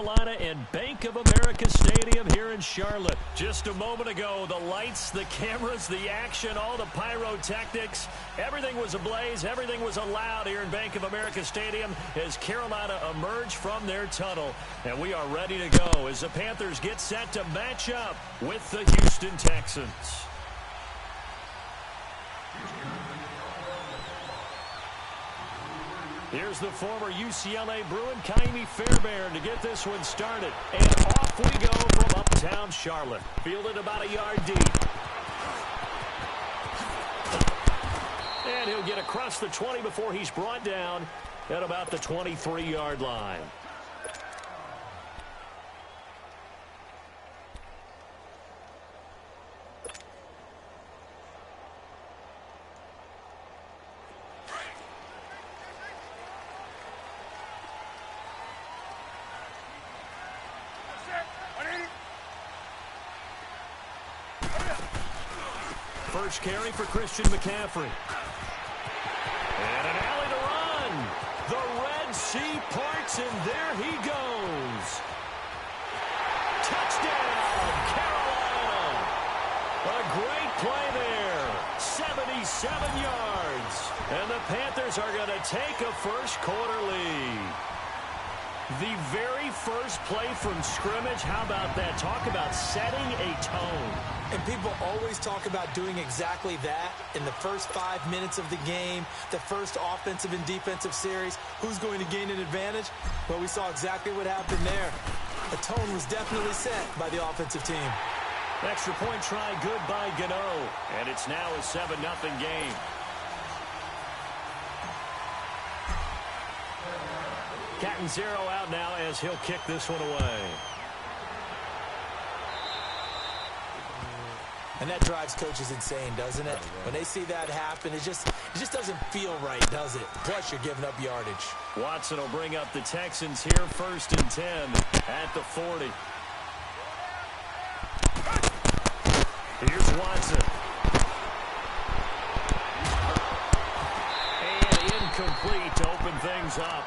Carolina and Bank of America Stadium here in Charlotte. Just a moment ago, the lights, the cameras, the action, all the pyrotechnics, everything was ablaze, everything was allowed here in Bank of America Stadium as Carolina emerged from their tunnel. And we are ready to go as the Panthers get set to match up with the Houston Texans. Here's the former UCLA Bruin, Kaimi Fairbairn, to get this one started. And off we go from uptown Charlotte. Fielded about a yard deep. And he'll get across the 20 before he's brought down at about the 23-yard line. First carry for Christian McCaffrey. And an alley to run. The Red Sea parts, and there he goes. Touchdown, Carolina. A great play there. 77 yards. And the Panthers are going to take a first-quarter lead. The very first play from scrimmage, how about that? Talk about setting a tone. And people always talk about doing exactly that in the first 5 minutes of the game, the first offensive and defensive series. Who's going to gain an advantage? Well, we saw exactly what happened there. A tone was definitely set by the offensive team. Extra point try good by Gano. And it's now a 7-0 game. Catanzaro out now as he'll kick this one away. And that drives coaches insane, doesn't it? When they see that happen, it just doesn't feel right, does it? Plus, you're giving up yardage. Watson will bring up the Texans here, 1st and 10 at the 40. Here's Watson. And incomplete to open things up.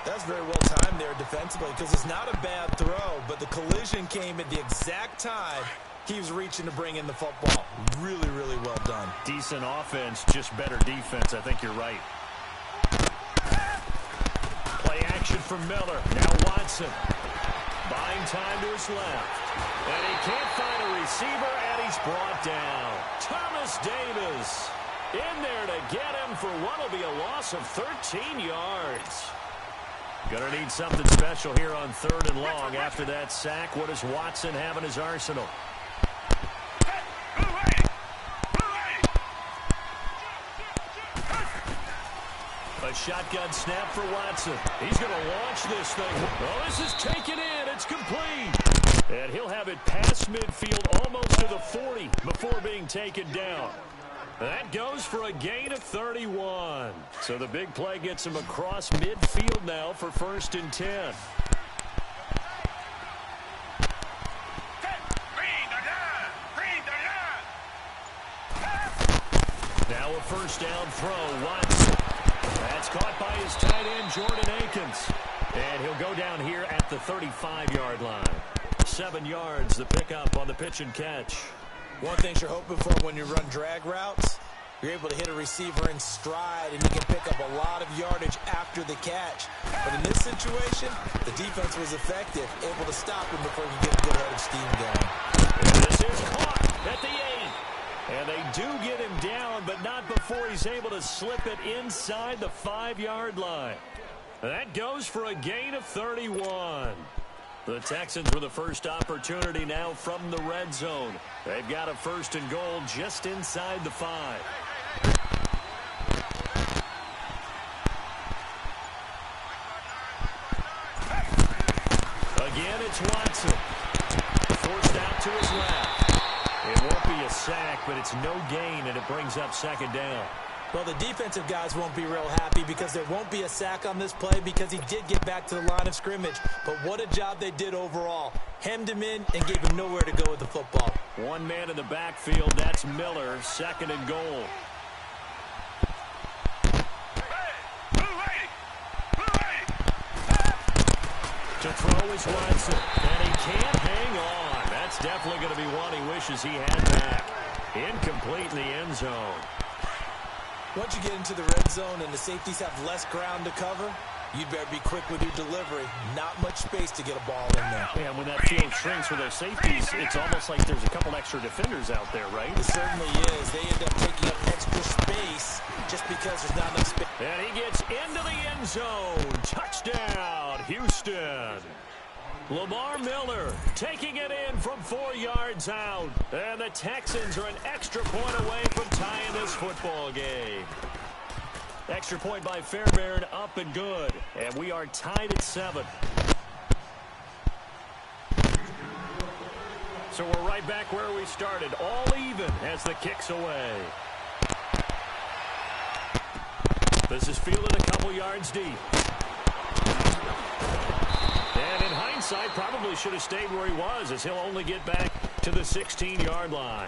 That's very well timed there defensively because it's not a bad throw, but the collision came at the exact time he was reaching to bring in the football. Really, really well done. Decent offense, just better defense. I think you're right. Play action from Miller. Now Watson. Buying time to his left. And he can't find a receiver, and he's brought down. Thomas Davis in there to get him for what will be a loss of 13 yards. Gonna need something special here on 3rd and long after that sack. What does Watson have in his arsenal? A shotgun snap for Watson. He's going to launch this thing. Oh, this is taken in. It's complete. And he'll have it past midfield almost to the 40 before being taken down. That goes for a gain of 31. So the big play gets him across midfield now for 1st and 10. Now a first down throw. Watson. That's caught by his tight end, Jordan Akins. And he'll go down here at the 35-yard line. 7 yards, the pickup on the pitch and catch. One thing you're hoping for when you run drag routes, you're able to hit a receiver in stride, and you can pick up a lot of yardage after the catch. But in this situation, the defense was effective, able to stop him before he could get a good head of steam going. And this is caught at the 8. And they do get him down, but not before he's able to slip it inside the 5-yard line. That goes for a gain of 31. The Texans with the first opportunity now from the red zone. They've got a 1st and goal just inside the 5. Again, it's Watson. Forced out to his left. It won't be a sack, but it's no gain, and it brings up 2nd down. Well, the defensive guys won't be real happy because there won't be a sack on this play because he did get back to the line of scrimmage. But what a job they did overall. Hemmed him in and gave him nowhere to go with the football. One man in the backfield, that's Miller, 2nd and goal. To throw is Watson, and he can't hang on. That's definitely going to be one he wishes he had back. Incomplete in the end zone. Once you get into the red zone and the safeties have less ground to cover, you'd better be quick with your delivery. Not much space to get a ball in there. Yeah, when that field shrinks for their safeties, it's almost like there's a couple extra defenders out there, right? It certainly is. They end up taking up extra space just because there's not enough space. And he gets into the end zone. Touchdown, Houston. Lamar Miller taking it in from 4 yards out. And the Texans are an extra point away from tying this football game. Extra point by Fairbairn, up and good. And we are tied at 7. So we're right back where we started. All even as the kick's away. This is fielded a couple yards deep. And in hindsight, probably should have stayed where he was, as he'll only get back to the 16-yard line.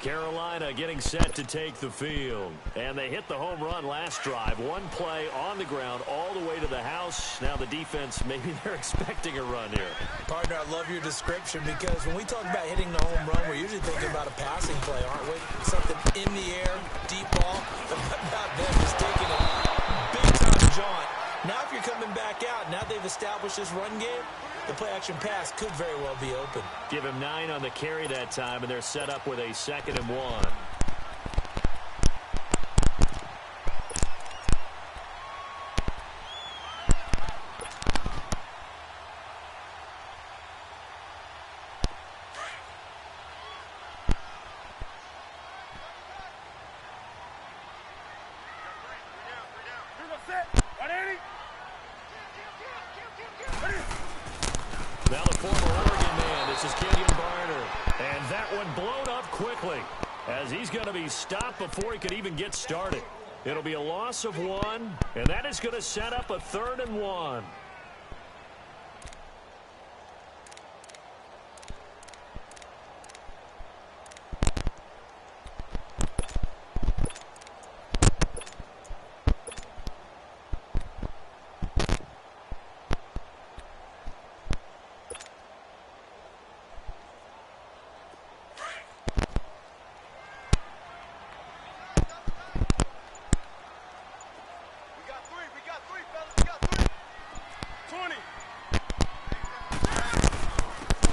Carolina getting set to take the field. And they hit the home run last drive. One play on the ground all the way to the house. Now the defense, maybe they're expecting a run here. Partner, I love your description because when we talk about hitting the home run, we're usually thinking about a passing play, aren't we? Something in the air, deep ball. But about them just taking a big-time jaunt. Now if you're coming back out, now they've established this run game, the play-action pass could very well be open. Give him 9 on the carry that time, and they're set up with a 2nd and 1. Now the former Oregon man, this is Kenyon Barner. And that one blown up quickly as he's going to be stopped before he could even get started. It'll be a loss of 1, and that is going to set up a 3rd and 1.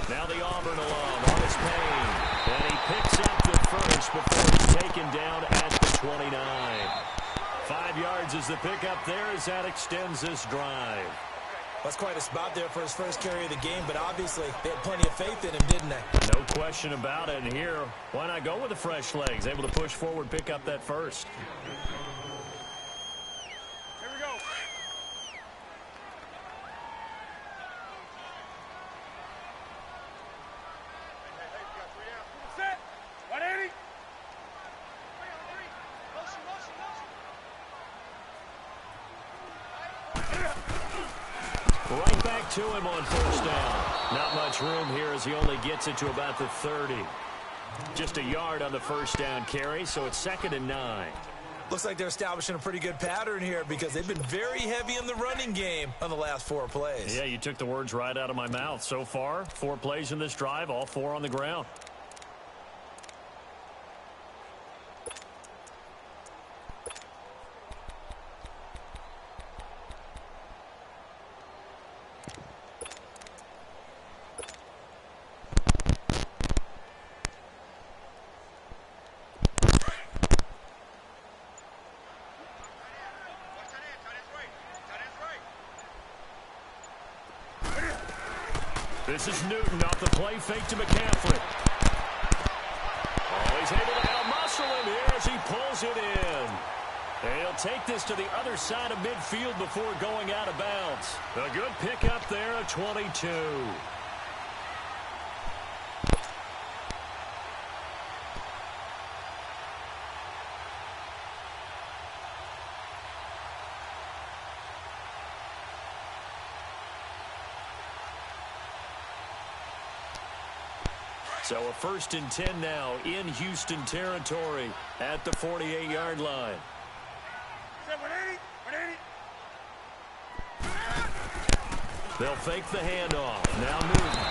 Now the Auburn alum on his pain. And he picks up the first before he's taken down at the 29. 5 yards is the pickup there as that extends this drive. That's quite a spot there for his first carry of the game, but obviously they had plenty of faith in him, didn't they? No question about it. And here, why not go with the fresh legs? Able to push forward, pick up that first. Right back to him on first down. Not much room here as he only gets it to about the 30. Just a yard on the first down carry, so it's 2nd and 9. Looks like they're establishing a pretty good pattern here because they've been very heavy in the running game on the last 4 plays. Yeah, you took the words right out of my mouth. So far, 4 plays in this drive, all 4 on the ground. This is Newton off the play fake to McCaffrey. Oh, he's able to out-muscle him here as he pulls it in. And he'll take this to the other side of midfield before going out of bounds. A good pickup there at 22. So a 1st and 10 now in Houston territory at the 48-yard line. They'll fake the handoff. Now Newton.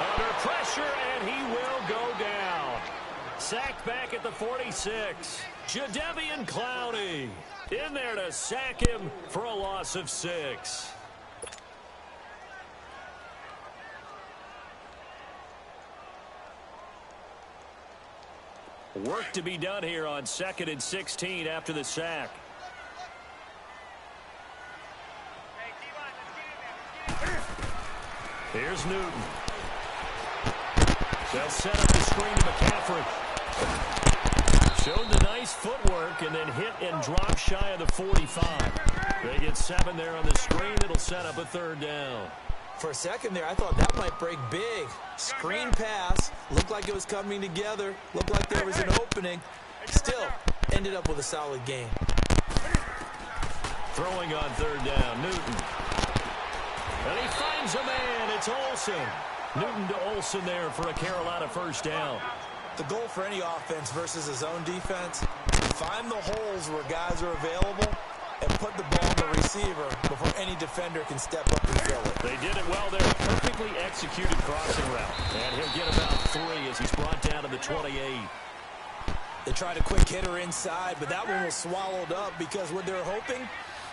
Under pressure, and he will go down. Sacked back at the 46. Jadeveon Clowney in there to sack him for a loss of 6. Work to be done here on 2nd and 16 after the sack. Here's Newton. They'll set up the screen to McCaffrey. Showed the nice footwork and then hit and drop shy of the 45. They get 7 there on the screen. It'll set up a 3rd down. For a second there, I thought that might break big. Screen pass. Looked like it was coming together. Looked like there was an opening. Still, ended up with a solid game. Throwing on 3rd down, Newton. And he finds a man. It's Olsen. Newton to Olsen there for a Carolina 1st down. The goal for any offense versus his own defense, find the holes where guys are available and put the ball on the receiver before any defender can step up and fill it. They did it well there. Perfectly executed crossing route. And he'll get about 3 as he's brought down to the 28. They tried a quick hitter inside, but that one was swallowed up because what they're hoping,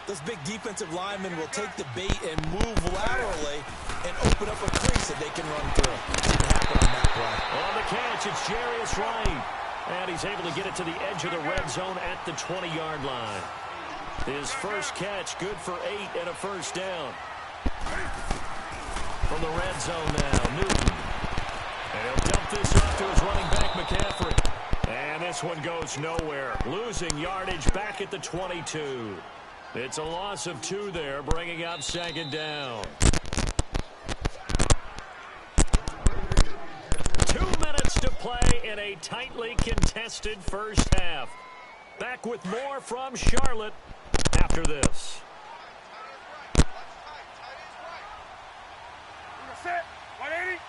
those big defensive linemen will take the bait and move laterally and open up a crease that they can run through. See what happened on that play. On the catch, it's Jarius Wright. And he's able to get it to the edge of the red zone at the 20-yard line. His first catch, good for 8 and a 1st down. From the red zone now, Newton. And he'll dump this off to his running back, McCaffrey. And this one goes nowhere. Losing yardage back at the 22. It's a loss of 2 there, bringing up 2nd down. 2 minutes to play in a tightly contested first half. Back with more from Charlotte after this. Set. 180.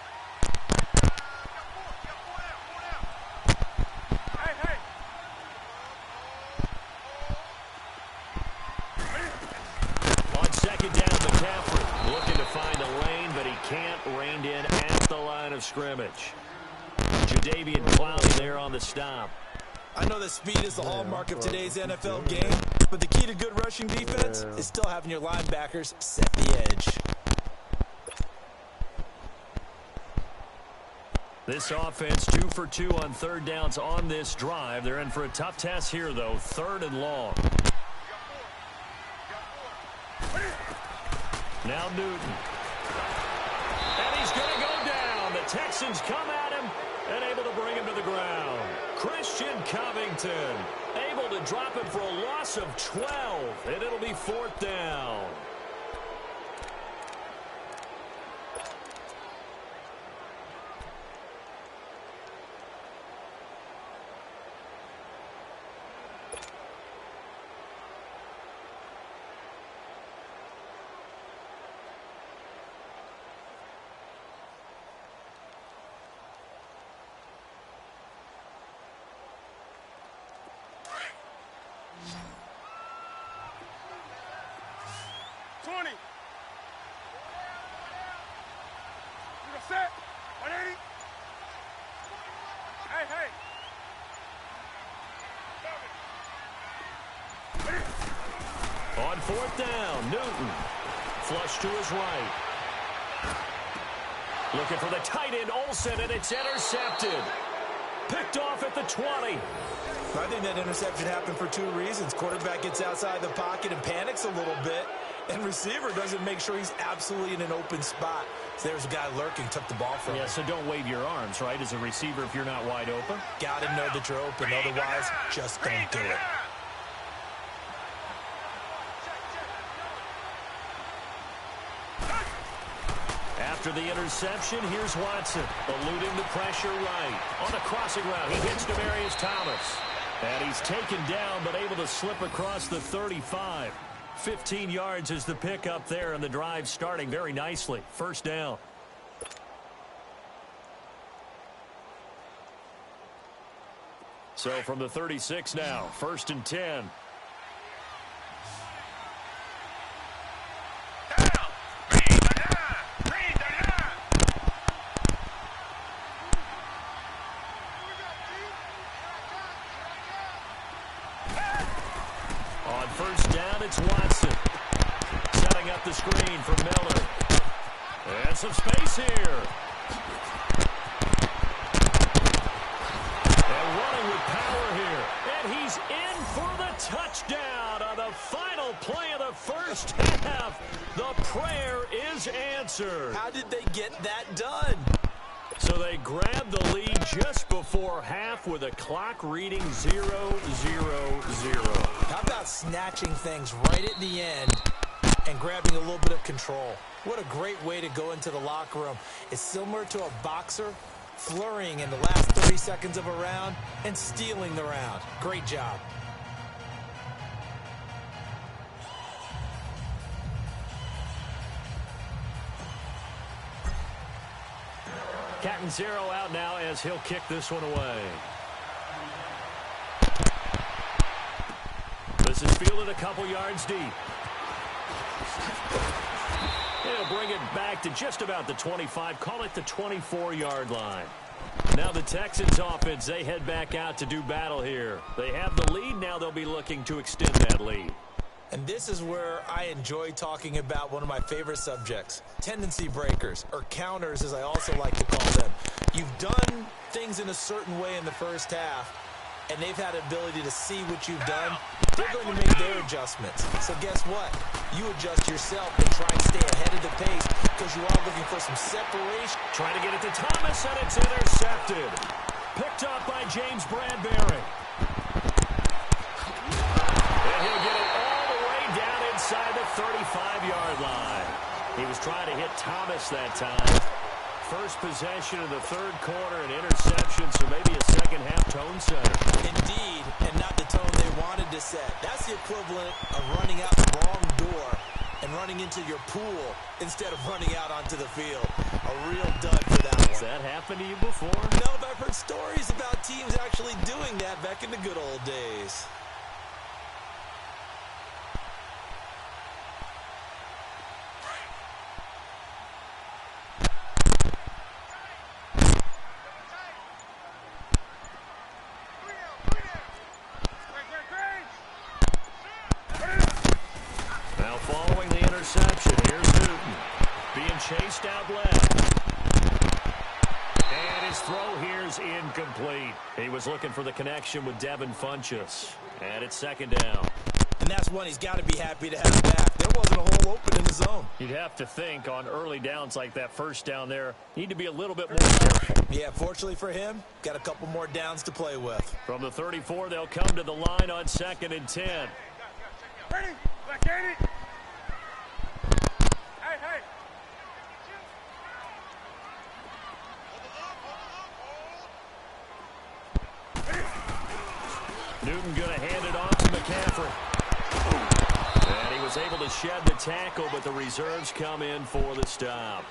On 2nd down, McCaffrey looking to find a lane, but he can't. Reined in at the line of scrimmage. Jadeveon Clowney there on the stop. I know that speed is the hallmark of today's NFL game, but the key to good rushing defense is still having your linebackers set the edge. This offense 2 for 2 on 3rd downs on this drive. They're in for a tough test here, though. 3rd and long. Now Newton. And he's going to go down. The Texans come at him and able to bring him to the ground. Christian Covington able to drop him for a loss of 12, and it'll be 4th down. Set. 180. On 4th down, Newton. Flush to his right. Looking for the tight end, Olsen, and it's intercepted. Picked off at the 20. I think that interception happened for 2 reasons. Quarterback gets outside the pocket and panics a little bit, and receiver doesn't make sure he's absolutely in an open spot. So there's a guy lurking, took the ball from him. Yeah, so don't wave your arms, right, as a receiver if you're not wide open. Got to know that you're open. Otherwise, just don't do it. After the interception, here's Watson, eluding the pressure right. On a crossing route, he hits Demaryius Thomas. And he's taken down, but able to slip across the 35. 15 yards is the pickup there, and the drive starting very nicely. 1st down. So from the 36 now, 1st and 10. some space here. And running with power here. And he's in for the touchdown on the final play of the first half. The prayer is answered. How did they get that done? So they grabbed the lead just before half with a clock reading 0-0-0. How about snatching things right at the end and grabbing a little bit of control? What a great way to go into the locker room. It's similar to a boxer flurrying in the last 30 seconds of a round and stealing the round. Great job. Catanzaro out now as he'll kick this one away. This is fielded a couple yards deep. He'll bring it back to just about the 25, call it the 24-yard line. Now the Texans offense, they head back out to do battle here. They have the lead, now they'll be looking to extend that lead. And this is where I enjoy talking about one of my favorite subjects, tendency breakers, or counters as I also like to call them. You've done things in a certain way in the first half, and they've had the ability to see what you've done. They're going to make their adjustments. So guess what? You adjust yourself and try and stay ahead of the pace because you are looking for some separation. Trying to get it to Thomas, and it's intercepted. Picked up by James Bradbury. And he'll get it all the way down inside the 35-yard line. He was trying to hit Thomas that time. First possession of the third quarter, an interception, so maybe a second-half tone setter. Indeed, and not the tone they wanted to set. That's the equivalent of running out the wrong door and running into your pool instead of running out onto the field. A real dud for that one. Has that happened to you before? No, but I've heard stories about teams actually doing that back in the good old days. Chased out left. And his throw here's incomplete. He was looking for the connection with Devin Funchess. And it's second down. And that's one he's got to be happy to have back. There wasn't a hole open in the zone. You'd have to think on early downs like that first down there, need to be a little bit more careful. Yeah, fortunately for him, got a couple more downs to play with. From the 34, they'll come to the line on 2nd and 10. Ready? Back at it. Hey. Newton going to hand it off to McCaffrey. And he was able to shed the tackle, but the reserves come in for the stop.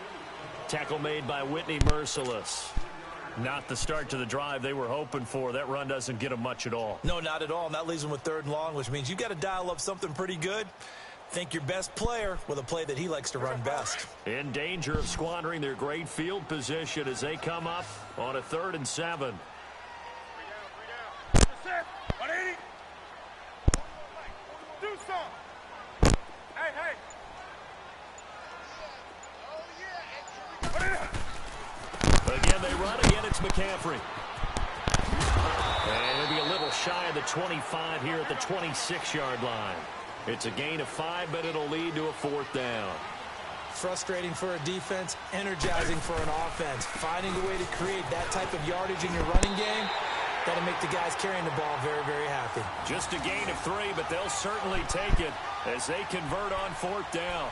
Tackle made by Whitney Merciless. Not the start to the drive they were hoping for. That run doesn't get them much at all. No, not at all. And that leaves them with 3rd and long, which means you've got to dial up something pretty good. Think your best player with a play that he likes to run best. In danger of squandering their great field position as they come up on a 3rd and 7. Do something. Hey. Again, they run. Again, it's McCaffrey. And it'll be a little shy of the 25 here at the 26-yard line. It's a gain of 5, but it'll lead to a 4th down. Frustrating for a defense, energizing for an offense. Finding a way to create that type of yardage in your running game, that'll make the guys carrying the ball very, very happy. Just a gain of 3, but they'll certainly take it as they convert on 4th down.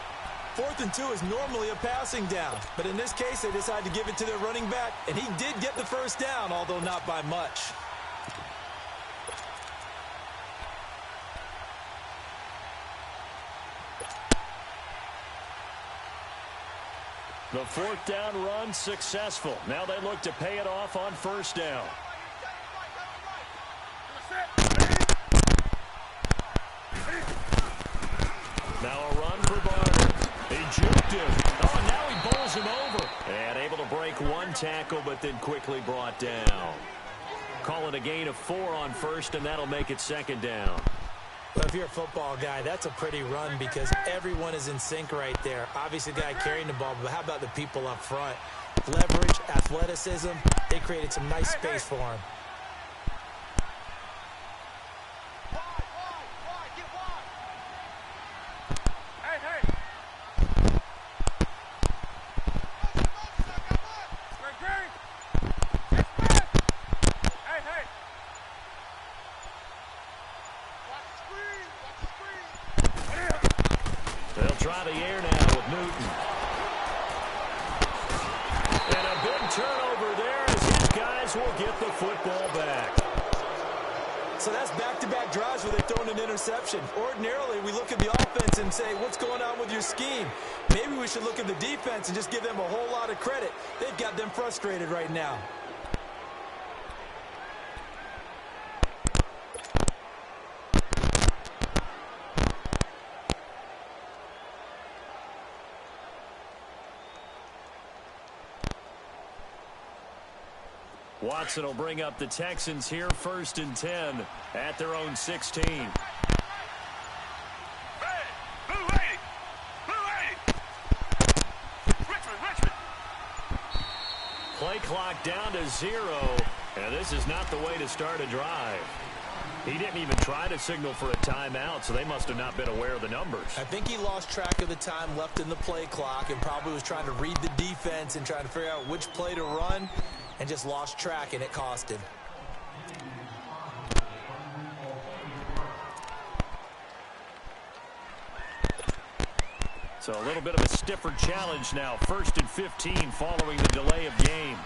4th and 2 is normally a passing down, but in this case, they decide to give it to their running back, and he did get the first down, although not by much. The 4th down run successful. Now they look to pay it off on 1st down. Now a run for Barner. He juked him. Oh, now he bowls him over. And able to break one tackle, but then quickly brought down. Call it a gain of 4 on 1st, and that'll make it 2nd down. Well, if you're a football guy, that's a pretty run because everyone is in sync right there. Obviously, the guy carrying the ball, but how about the people up front? Leverage, athleticism, they created some nice space for him. They'll try the air now with Newton. And a big turnover there as his guys will get the football back. So that's back-to-back drives where they're throwing an interception. Ordinarily, we look at the offense and say, what's going on with your scheme? Maybe we should look at the defense and just give them a whole lot of credit. They've got them frustrated right now. Watson will bring up the Texans here, 1st and 10 at their own 16. Play clock down to 0, and this is not the way to start a drive. He didn't even try to signal for a timeout, so they must have not been aware of the numbers. I think he lost track of the time left in the play clock and probably was trying to read the defense and trying to figure out which play to run. And just lost track, and it cost him. So a little bit of a stiffer challenge now. 1st and 15 following the delay of game.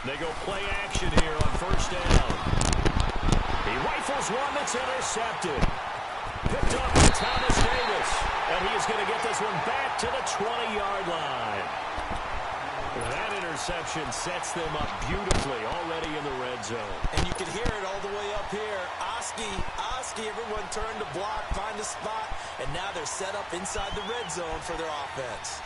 They go play action here on 1st down. He rifles one that's intercepted. Picked up by Thomas Davis. And he is going to get this one back to the 20-yard line. That interception sets them up beautifully already in the red zone. And you can hear it all the way up here. Oski, everyone turned to block, find a spot, and now they're set up inside the red zone for their offense.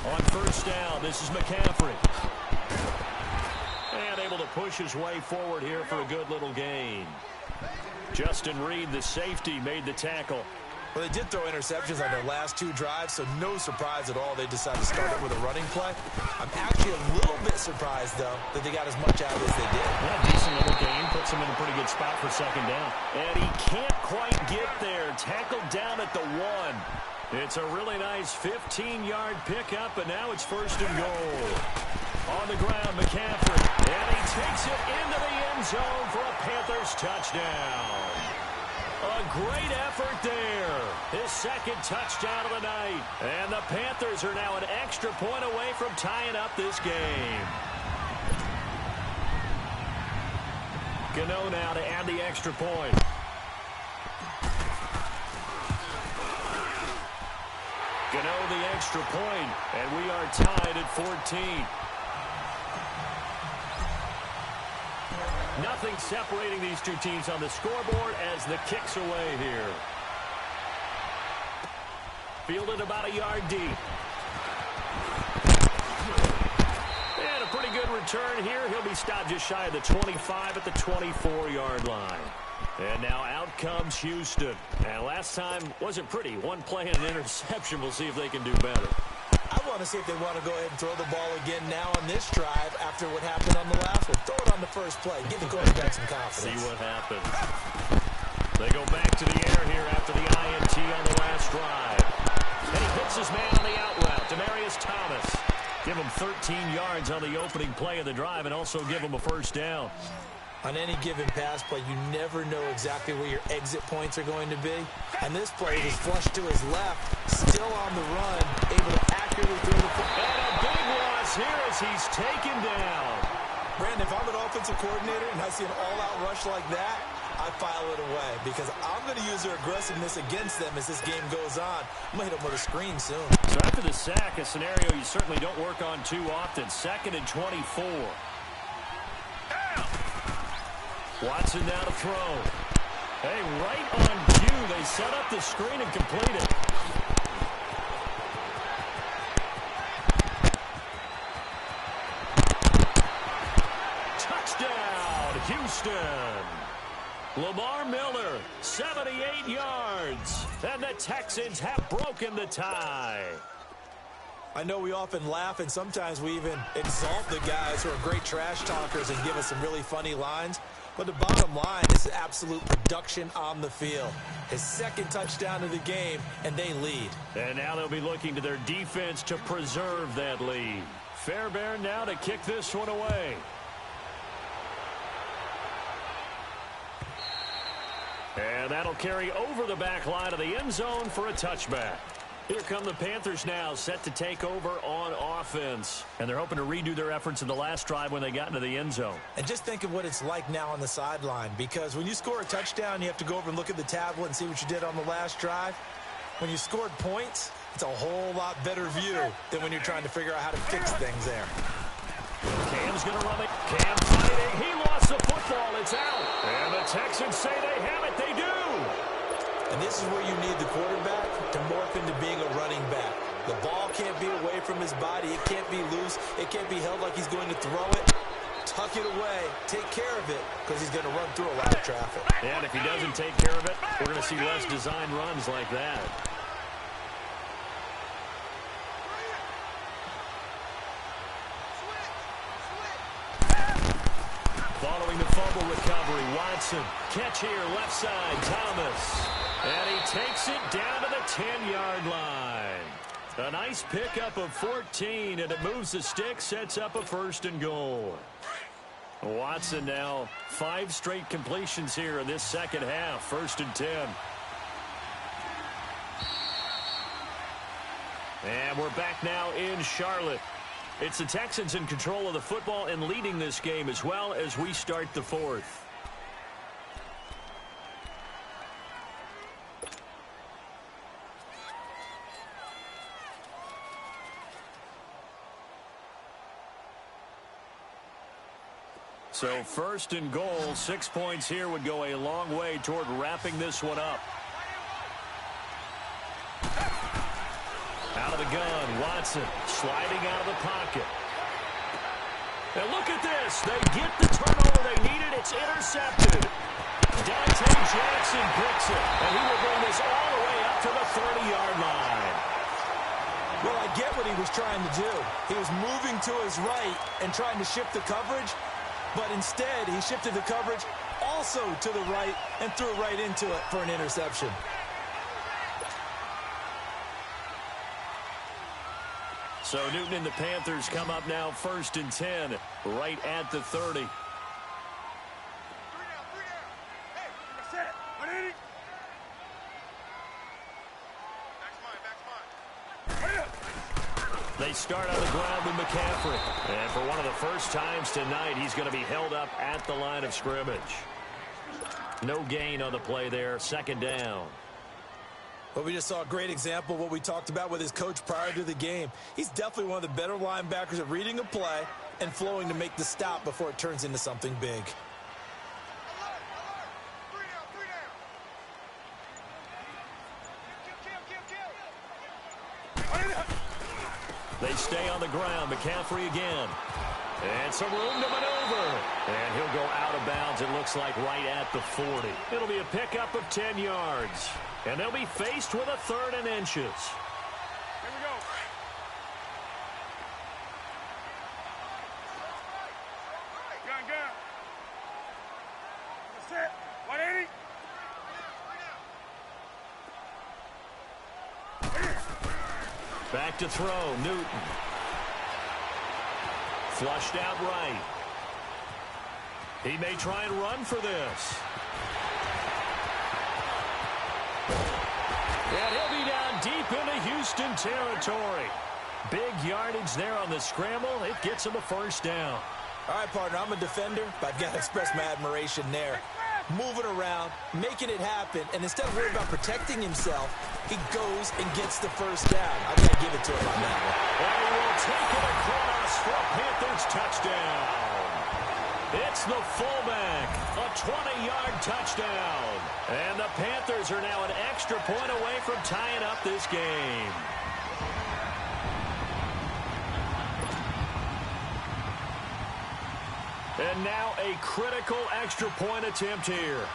On 1st down, this is McCaffrey. And able to push his way forward here for a good little gain. Justin Reed, the safety, made the tackle. Well, they did throw interceptions on their last 2 drives, so no surprise at all they decided to start it with a running play. I'm actually a little bit surprised, though, that they got as much out as they did. Yeah, decent little gain. Puts him in a pretty good spot for 2nd down. And he can't quite get there. Tackled down at the 1. It's a really nice 15-yard pickup, and now it's 1st and goal. On the ground, McCaffrey. And he takes it into the end zone for a Panthers touchdown. A great effort there. His 2nd touchdown of the night. And the Panthers are now an extra point away from tying up this game. Gano now to add the extra point. Gano the extra point, and we are tied at 14. Nothing separating these two teams on the scoreboard as the kick's away here. Fielded about a yard deep. And a pretty good return here. He'll be stopped just shy of the 25 at the 24-yard line. And now out comes Houston. And last time wasn't pretty. One play and an interception. We'll see if they can do better. I want to see if they want to go ahead and throw the ball again now on this drive after what happened on the last one. Throw it on the first play. Give the quarterback some confidence. See what happens. They go back to the air here after the INT on the last drive. And he hits his man on the out route, Demaryius Thomas. Give him 13 yards on the opening play of the drive and also give him a 1st down. On any given pass play, you never know exactly where your exit points are going to be. And this play was flushed to his left, still on the run, able to accurately throw the football. And a big loss here as he's taken down. Brandon, if I'm an offensive coordinator and I see an all-out rush like that, I file it away because I'm going to use their aggressiveness against them as this game goes on. I'm going to hit them with a screen soon. So after the sack, a scenario you certainly don't work on too often. 2nd and 24. Watson now to throw. Hey, right on cue. They set up the screen and complete it. Touchdown, Houston. Lamar Miller, 78 yards. And the Texans have broken the tie. I know we often laugh, and sometimes we even exalt the guys who are great trash talkers and give us some really funny lines. But the bottom line is absolute production on the field. His second touchdown of the game, and they lead. And now they'll be looking to their defense to preserve that lead. Fairbairn now to kick this one away. And that'll carry over the back line of the end zone for a touchback. Here come the Panthers now, set to take over on offense. And they're hoping to redo their efforts in the last drive when they got into the end zone. And just think of what it's like now on the sideline, because when you score a touchdown, you have to go over and look at the tablet and see what you did on the last drive. When you scored points, it's a whole lot better view than when you're trying to figure out how to fix things there. Cam's going to run it. Cam fighting. He lost the football. It's out. And the Texans say they have it. They do. And this is where you need the quarterback to morph into being a running back. The ball can't be away from his body. It can't be loose. It can't be held like he's going to throw it. Tuck it away. Take care of it, because he's going to run through a lot of traffic. And if he doesn't take care of it, we're going to see less design runs like that. Following the fumble recovery, Watson. Catch here, left side, Thomas. And he takes it down to the 10-yard line. A nice pickup of 14, and it moves the stick, sets up a 1st and goal. Watson now 5 straight completions here in this second half, 1st and 10. And we're back now in Charlotte. It's the Texans in control of the football and leading this game as well as we start the 4th. So 1st and goal, 6 points here would go a long way toward wrapping this one up. Out of the gun, Watson sliding out of the pocket. And look at this. They get the turnover they needed. It's intercepted. Dante Jackson picks it, and he will bring this all the way up to the 30-yard line. Well, I get what he was trying to do. He was moving to his right and trying to shift the coverage, but instead he shifted the coverage also to the right and threw right into it for an interception. So Newton and the Panthers come up now 1st and 10, right at the 30. They start on the ground with McCaffrey. And for one of the first times tonight, he's going to be held up at the line of scrimmage. No gain on the play there, 2nd down. But we just saw a great example of what we talked about with his coach prior to the game. He's definitely one of the better linebackers at reading a play and flowing to make the stop before it turns into something big. They stay on the ground. McCaffrey again. And some room to maneuver. And he'll go out of bounds, it looks like, right at the 40. It'll be a pickup of 10 yards. And they'll be faced with a 3rd and inches. Here we go. Gun. Set. 180. Back to throw, Newton. Flushed out right. He may try and run for this. And he'll be down deep into Houston territory. Big yardage there on the scramble. It gets him a 1st down. All right, partner, I'm a defender, but I've got to express my admiration there. Moving around, making it happen, and instead of worrying about protecting himself, he goes and gets the 1st down. I've got to give it to him on that one. And he will take it across for a Panthers touchdown. It's the fullback. A 20-yard touchdown. And the Panthers are now an extra point away from tying up this game. And now a critical extra point attempt here.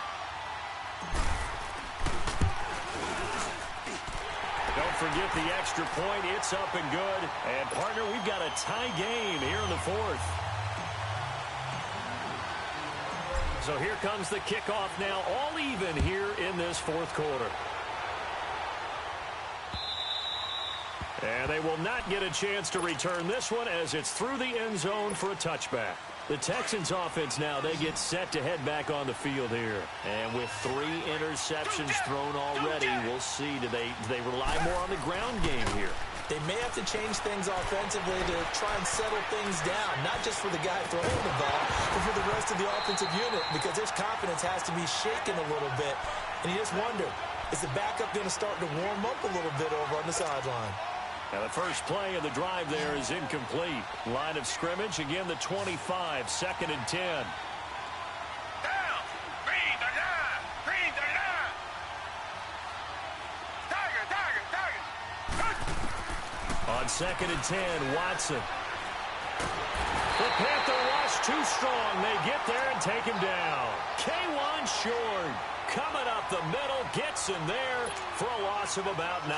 Don't forget the extra point. It's up and good. And, partner, we've got a tie game here in the fourth. So here comes the kickoff now, all even here in this fourth quarter. And they will not get a chance to return this one as it's through the end zone for a touchback. The Texans offense now, they get set to head back on the field here. And with 3 interceptions thrown already, we'll see, do they rely more on the ground game here? They may have to change things offensively to try and settle things down, not just for the guy throwing the ball, but for the rest of the offensive unit, because their confidence has to be shaken a little bit. And you just wonder, is the backup going to start to warm up a little bit over on the sideline? Now the first play of the drive there is incomplete. Line of scrimmage, again the 25, 2nd and 10. Down. Green the line. Green the line. Tiger. On 2nd and 10, Watson. The Panther rush too strong. They get there and take him down. K1 short. Coming up the middle, gets in there for a loss of about 9.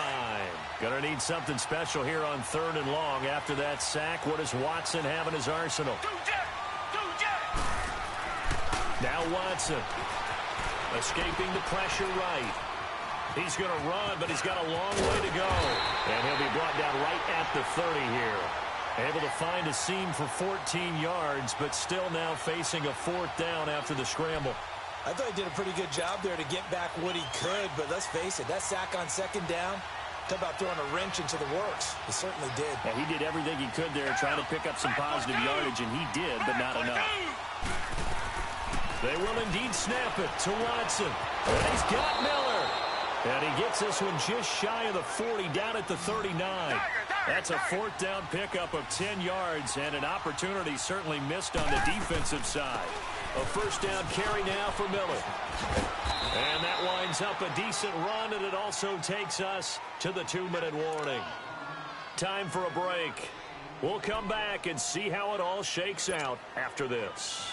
Gonna need something special here on 3rd and long. After that sack, what does Watson have in his arsenal? Now Watson escaping the pressure right. He's going to run, but he's got a long way to go. And he'll be brought down right at the 30 here. Able to find a seam for 14 yards, but still now facing a 4th down after the scramble. I thought he did a pretty good job there to get back what he could, but let's face it, that sack on 2nd down, talk about throwing a wrench into the works. He certainly did. Yeah, he did everything he could there, trying to pick up some positive yardage, and he did, but not enough. They will indeed snap it to Watson. And he's got Miller. And he gets this one just shy of the 40, down at the 39. That's a 4th down pickup of 10 yards, and an opportunity certainly missed on the defensive side. A 1st down carry now for Miller. And that winds up a decent run, and it also takes us to the 2-minute warning. Time for a break. We'll come back and see how it all shakes out after this.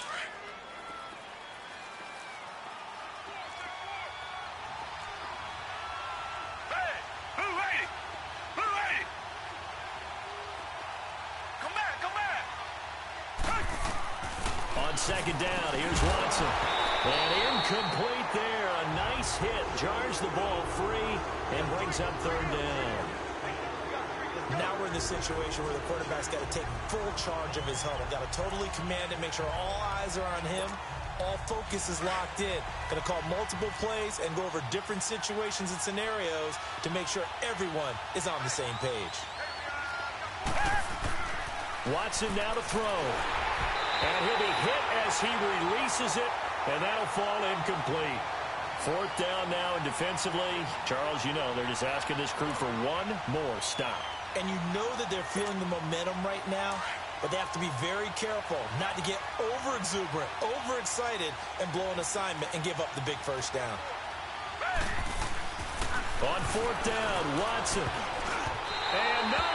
On 2nd down, here's Watson. And incomplete there. A nice hit. Jars the ball free and brings up 3rd down. Now we're in the situation where the quarterback's got to take full charge of his huddle. Got to totally command it, make sure all eyes are on him. All focus is locked in. Going to call multiple plays and go over different situations and scenarios to make sure everyone is on the same page. Watson now to throw. And he'll be hit as he releases it, and that'll fall incomplete. 4th down now, and defensively, Charles, you know, they're just asking this crew for one more stop. And you know that they're feeling the momentum right now, but they have to be very careful not to get over-exuberant, over-excited, and blow an assignment and give up the big 1st down. On 4th down, Watson. And no,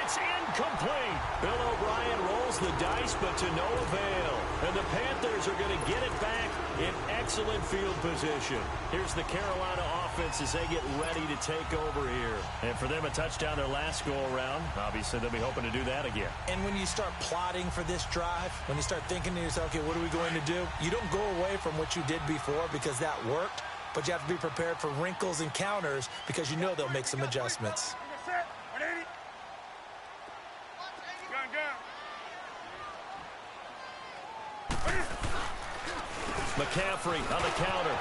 it's incomplete. Bill O'Brien rolls the dice, but to no avail. And the Panthers are going to get it back in excellent field position. Here's the Carolina offense as they get ready to take over here. And for them, a touchdown their last go-around. Obviously, they'll be hoping to do that again. And when you start plotting for this drive, when you start thinking to yourself, okay, what are we going to do? You don't go away from what you did before because that worked, but you have to be prepared for wrinkles and counters because you know they'll make some adjustments. McCaffrey on the counter.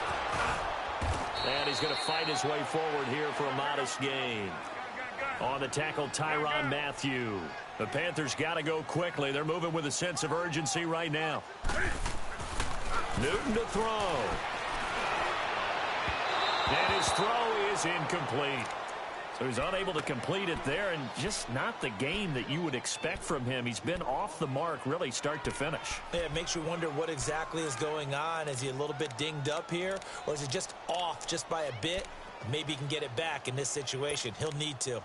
And he's going to fight his way forward here for a modest gain. On the tackle, Tyrann Mathieu. The Panthers got to go quickly. They're moving with a sense of urgency right now. Newton to throw. And his throw is incomplete. So he's unable to complete it there, and just not the game that you would expect from him. He's been off the mark really start to finish. Yeah, it makes you wonder what exactly is going on. Is he a little bit dinged up here, or is he just off just by a bit? Maybe he can get it back in this situation. He'll need to.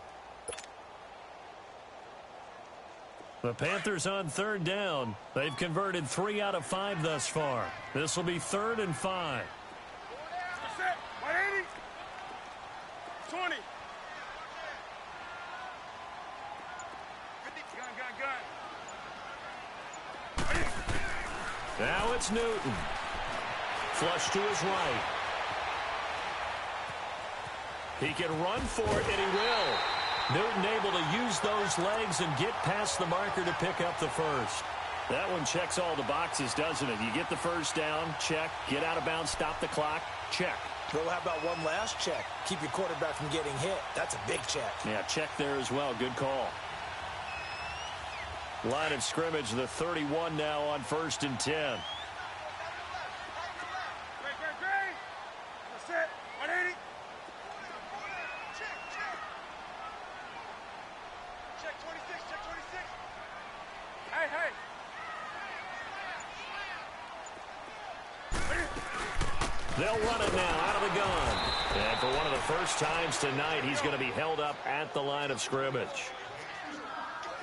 The Panthers on third down. They've converted 3 out of 5 thus far. This will be 3rd and 5. Set. 180. 20. Gun. Now it's Newton. Flush to his right. He can run for it, and he will. Newton able to use those legs and get past the marker to pick up the first. That one checks all the boxes, doesn't it? You get the first down, check. Get out of bounds, stop the clock, check. Well, how about one last check? Keep your quarterback from getting hit. That's a big check. Yeah, check there as well. Good call. Line of scrimmage, the 31 now on 1st and 10. Great. Set. 180. Check 26. Check 26. Hey. They'll run it now out of the gun. And for one of the first times tonight, he's going to be held up at the line of scrimmage.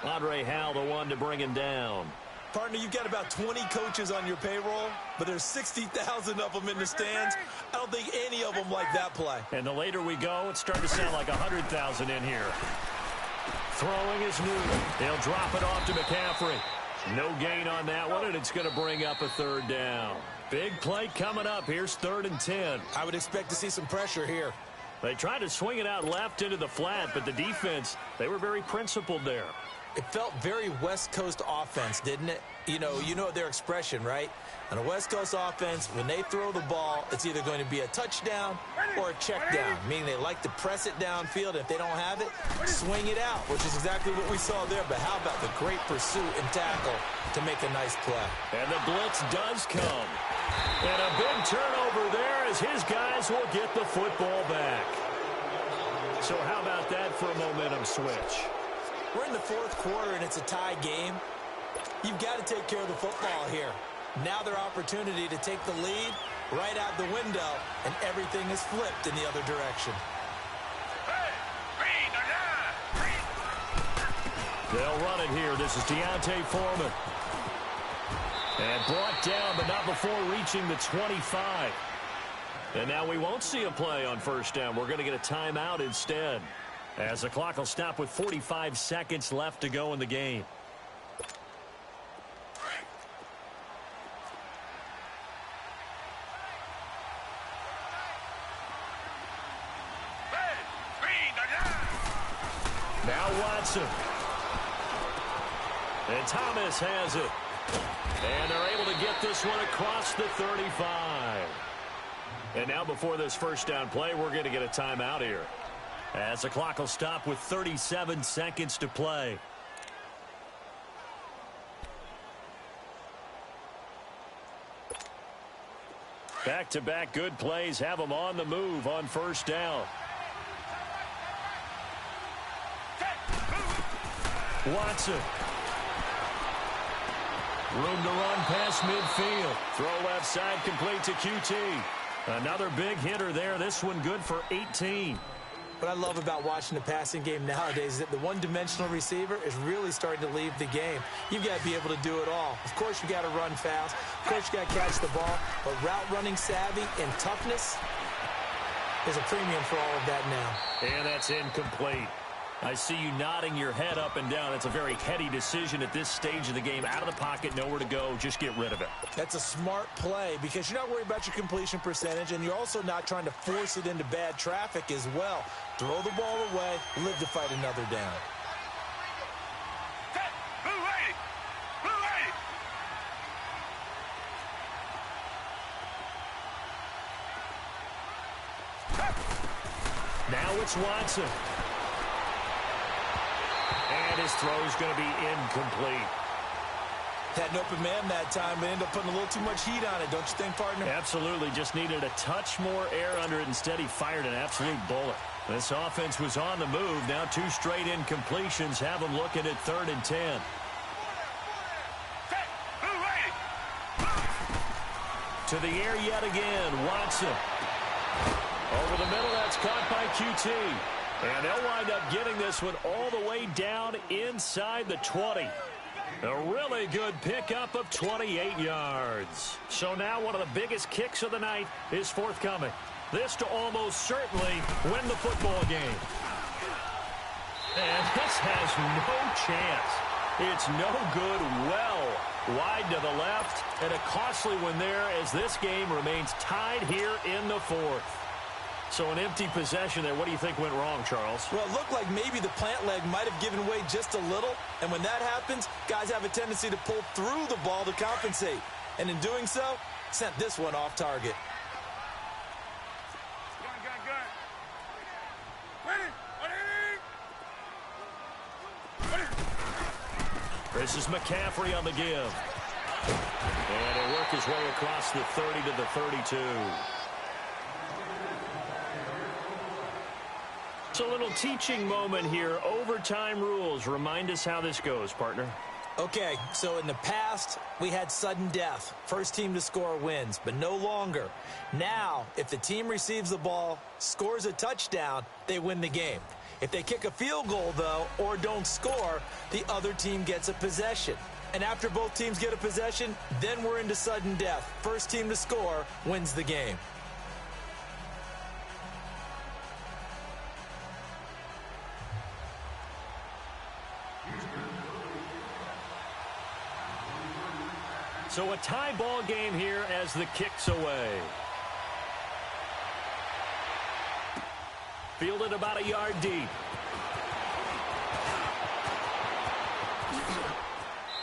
Andre Howell, the one to bring him down. Partner, you've got about 20 coaches on your payroll, but there's 60,000 of them in the stands. I don't think any of them like that play. And the later we go, it's starting to sound like 100,000 in here. Throwing is Newton. They'll drop it off to McCaffrey. No gain on that one, and it's going to bring up a 3rd down. Big play coming up. Here's 3rd and 10. I would expect to see some pressure here. They tried to swing it out left into the flat, but the defense, they were very principled there. It felt very West Coast offense, didn't it? You know their expression, right? On a West Coast offense, when they throw the ball, it's either going to be a touchdown or a check down, meaning they like to press it downfield. If they don't have it, swing it out, which is exactly what we saw there. But how about the great pursuit and tackle to make a nice play? And the blitz does come. And a big turnover there as his guys will get the football back. So how about that for a momentum switch? We're in the 4th quarter, and it's a tie game. You've got to take care of the football here. Now their opportunity to take the lead right out the window, and everything is flipped in the other direction. They'll run it here. This is Deontay Foreman. And brought down, but not before reaching the 25. And now we won't see a play on 1st down. We're going to get a timeout instead, as the clock will stop with 45 seconds left to go in the game. Now Watson. And Thomas has it. And they're able to get this one across the 35. And now before this 1st down play, we're going to get a timeout here, as the clock will stop with 37 seconds to play. Back-to-back good plays have them on the move on 1st down. Watson. Room to run past midfield. Throw left side complete to QT. Another big hitter there. This one good for 18. What I love about watching the passing game nowadays is that the one-dimensional receiver is really starting to leave the game. You've got to be able to do it all. Of course, you got to run fast. Of course, you got to catch the ball. But route running savvy and toughness is a premium for all of that now. And that's incomplete. I see you nodding your head up and down. That's a very heady decision at this stage of the game. Out of the pocket, nowhere to go. Just get rid of it. That's a smart play because you're not worried about your completion percentage, and you're also not trying to force it into bad traffic as well. Throw the ball away, live to fight another down. Now it's Watson. And his throw is going to be incomplete. Had an open man that time, but ended up putting a little too much heat on it, don't you think, partner? Absolutely. Just needed a touch more air under it. Instead, he fired an absolute bullet. This offense was on the move. Now 2 straight incompletions have them looking at 3rd and 10. To the air yet again. Watson. Over the middle, that's caught by QT. And they'll wind up getting this one all the way down inside the 20. A really good pickup of 28 yards. So now one of the biggest kicks of the night is forthcoming. This to almost certainly win the football game. And this has no chance. It's no good, well wide to the left, and a costly one there as this game remains tied here in the 4th. So an empty possession there. What do you think went wrong, Charles? Well, it looked like maybe the plant leg might have given way just a little, and when that happens, guys have a tendency to pull through the ball to compensate. And in doing so, sent this one off target. This is McCaffrey on the give. And he'll work his way across the 30 to the 32. So a little teaching moment here. Overtime rules. Remind us how this goes, partner. Okay, so in the past, we had sudden death. First team to score wins, but no longer. Now, if the team receives the ball, scores a touchdown, they win the game. If they kick a field goal, though, or don't score, the other team gets a possession. And after both teams get a possession, then we're into sudden death. First team to score wins the game. So a tie ball game here as the kick's away. Fielded about a yard deep.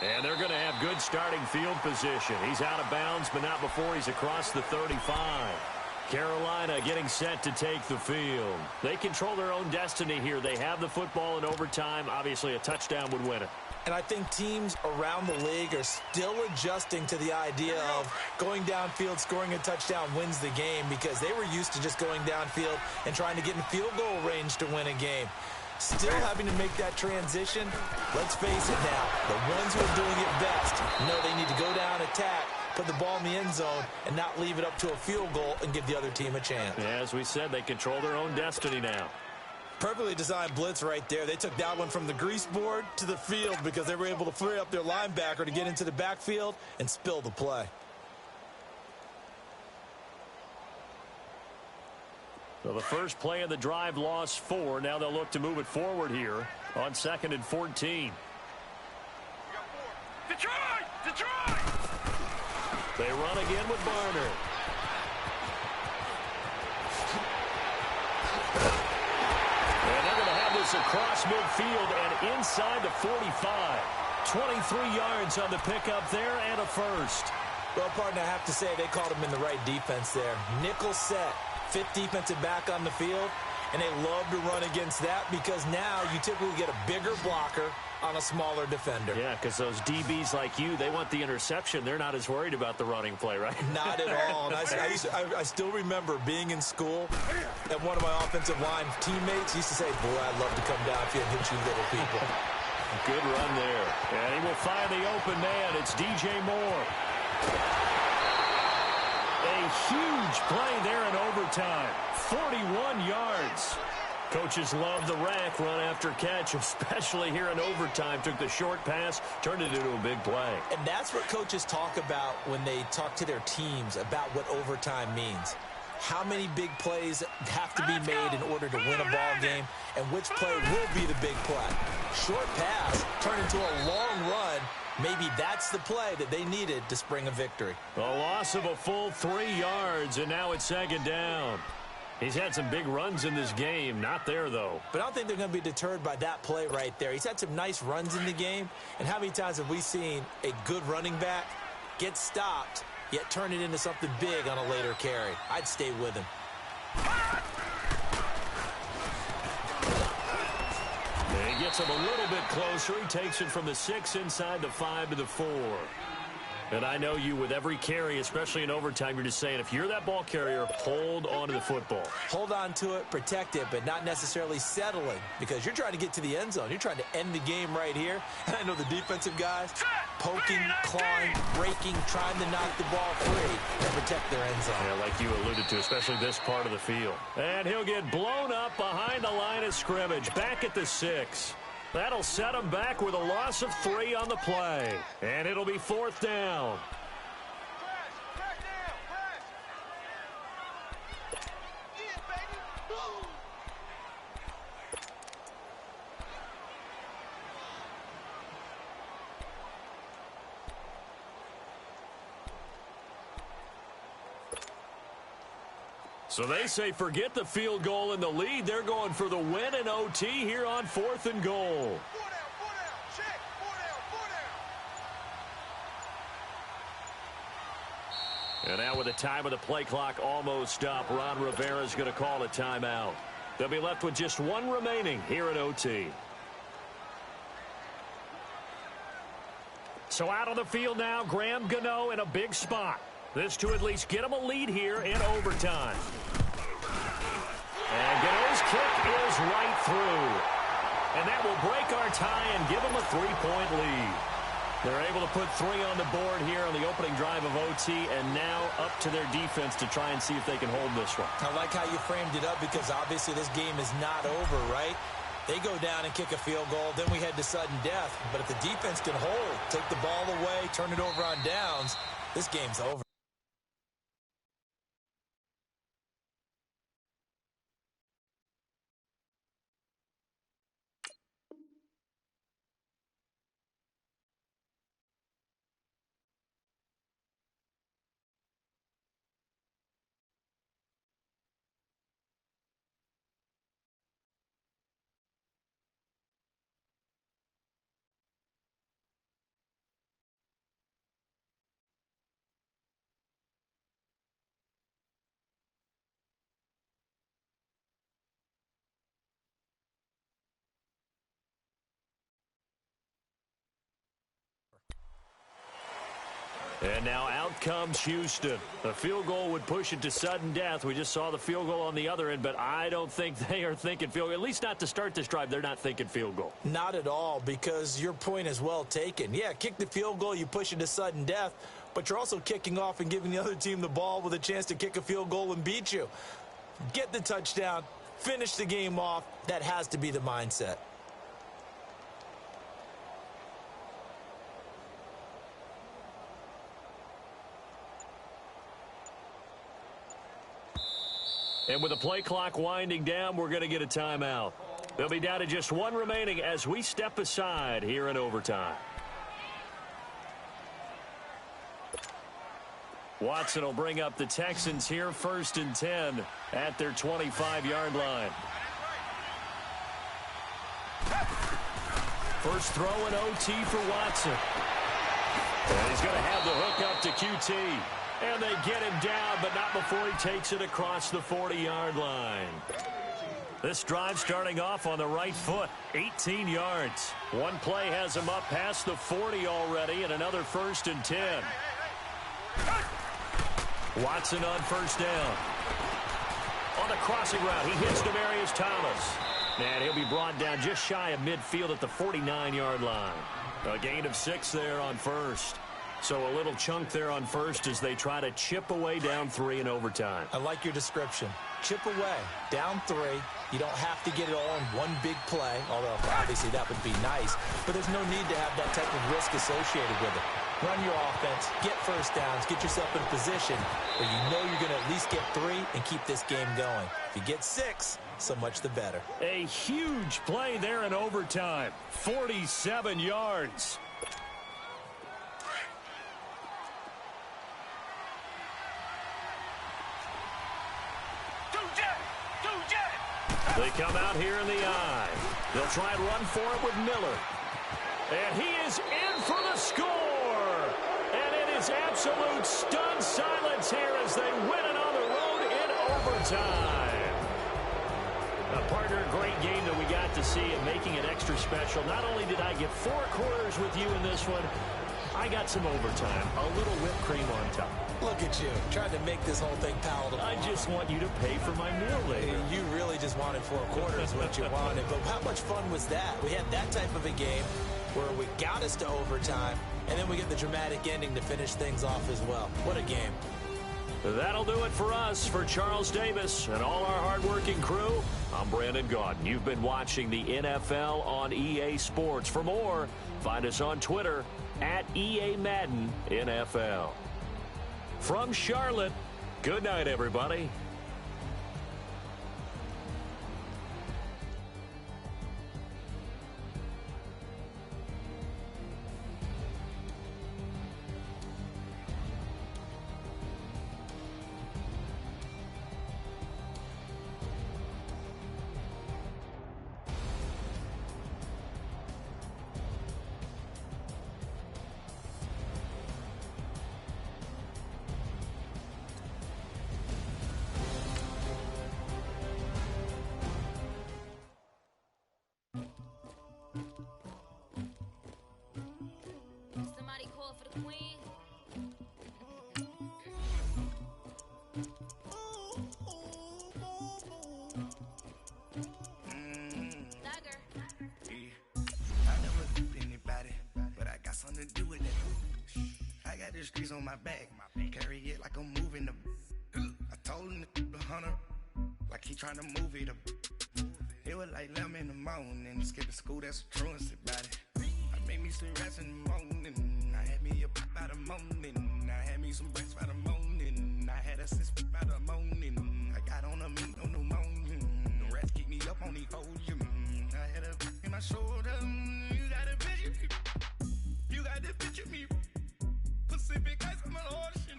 And they're going to have good starting field position. He's out of bounds, but not before he's across the 35. Carolina getting set to take the field. They control their own destiny here. They have the football in overtime. Obviously, a touchdown would win it. And I think teams around the league are still adjusting to the idea of going downfield, scoring a touchdown wins the game, because they were used to just going downfield and trying to get in field goal range to win a game. Still having to make that transition. Let's face it now, the ones who are doing it best know they need to go down, attack, put the ball in the end zone, and not leave it up to a field goal and give the other team a chance. Yeah, as we said, they control their own destiny now. Perfectly designed blitz right there. They took that one from the grease board to the field because they were able to free up their linebacker to get into the backfield and spill the play. So the first play of the drive lost 4. Now they'll look to move it forward here on 2nd and 14. Detroit! Detroit! They run again with Barner. And they're going to have this across midfield and inside the 45. 23 yards on the pickup there and a first. Well, partner, I have to say they called him in the right defense there. Nickel set. 5th defensive back on the field, and they love to run against that because now you typically get a bigger blocker on a smaller defender. Yeah, because those DBs like you, they want the interception. They're not as worried about the running play, right? Not at all. And I still remember being in school, and one of my offensive line teammates used to say, boy, I'd love to come downfield and hit you little people. Good run there. And he will find the open man. It's DJ Moore. A huge play there in overtime. 41 yards. Coaches love the rack run after catch, especially here in overtime. Took the short pass, turned it into a big play. And that's what coaches talk about when they talk to their teams about what overtime means. How many big plays have to be made in order to win a ball game, and which play will be the big play. Short pass turned into a long run. Maybe that's the play that they needed to spring a victory. A loss of a full 3 yards, and now it's 2nd down. He's had some big runs in this game. Not there, though. But I don't think they're going to be deterred by that play right there. He's had some nice runs in the game. And how many times have we seen a good running back get stopped, yet turn it into something big on a later carry? I'd stay with him. He gets him a little bit closer. He takes it from the 6 inside the 5 to the 4. And I know you with every carry, especially in overtime, you're just saying if you're that ball carrier, hold on to the football. Hold on to it, protect it, but not necessarily settling because you're trying to get to the end zone. You're trying to end the game right here. And I know the defensive guys poking, clawing, breaking, trying to knock the ball free and protect their end zone. Yeah, like you alluded to, especially this part of the field. And he'll get blown up behind the line of scrimmage, back at the 6. That'll set him back with a loss of 3 on the play. And it'll be 4th down. So they say forget the field goal and the lead. They're going for the win in OT here on 4th and goal. And now with the time of the play clock almost up, Ron Rivera's going to call a timeout. They'll be left with just 1 remaining here at OT. So out on the field now, Graham Gano in a big spot. This to at least get him a lead here in overtime. And Gano's kick is right through. And that will break our tie and give him a 3-point lead. They're able to put 3 on the board here on the opening drive of OT, and now up to their defense to try and see if they can hold this one. I like how you framed it up because obviously this game is not over, right? They go down and kick a field goal, then we head to sudden death. But if the defense can hold, take the ball away, turn it over on downs, this game's over. And now out comes Houston. A field goal would push it to sudden death. We just saw the field goal on the other end, but I don't think they are thinking field goal. At least not to start this drive. They're not thinking field goal. Not at all, because your point is well taken. Yeah, kick the field goal, you push it to sudden death, but you're also kicking off and giving the other team the ball with a chance to kick a field goal and beat you. Get the touchdown, finish the game off. That has to be the mindset. And with the play clock winding down, we're going to get a timeout. They'll be down to just 1 remaining as we step aside here in overtime. Watson will bring up the Texans here 1st and 10 at their 25-yard line. First throw in OT for Watson. And he's going to have the hook up to QT. And they get him down, but not before he takes it across the 40-yard line. This drive starting off on the right foot, 18 yards. One play has him up past the 40 already, and another 1st and 10. Watson on 1st down. On the crossing route, he hits Demaryius Thomas. And he'll be brought down just shy of midfield at the 49-yard line. A gain of 6 there on 1st. So a little chunk there on 1st as they try to chip away down 3 in overtime. I like your description. Chip away, down 3. You don't have to get it all in one big play, although obviously that would be nice. But there's no need to have that type of risk associated with it. Run your offense, get 1st downs, get yourself in a position where you know you're going to at least get 3 and keep this game going. If you get 6, so much the better. A huge play there in overtime. 47 yards. They come out here in the eye. They'll try and run for it with Miller. And he is in for the score. And it is absolute stunned silence here as they win it on the road in overtime. Partner, great game that we got to see and making it extra special. Not only did I get 4 quarters with you in this one, I got some overtime, a little whipped cream on top. Look at you, trying to make this whole thing palatable. I just want you to pay for my meal later. You really just wanted 4 quarters what you wanted, but how much fun was that? We had that type of a game where we got us to overtime, and then we get the dramatic ending to finish things off as well. What a game. That'll do it for us. For Charles Davis and all our hardworking crew, I'm Brandon Gaudin. You've been watching the NFL on EA Sports. For more, find us on Twitter at EA Madden NFL. From Charlotte, good night, everybody. Somebody call for the queen. Dagger. I never duped anybody, but I got something to do with that. I got the streets on my back, carry it like I'm moving the. I told him to 100, like he trying to move it up. It was like 11 in the morning, skipping school, that's a truancy about it. I made me some rest in the morning, I had me a pop by the morning, I had me some breaks by the morning, I had a six by the morning, I got on a meat on the morning, the rats keep me up on the ocean, I had a in my shoulder, you got a picture, you got the picture me, Pacific ice on my ocean,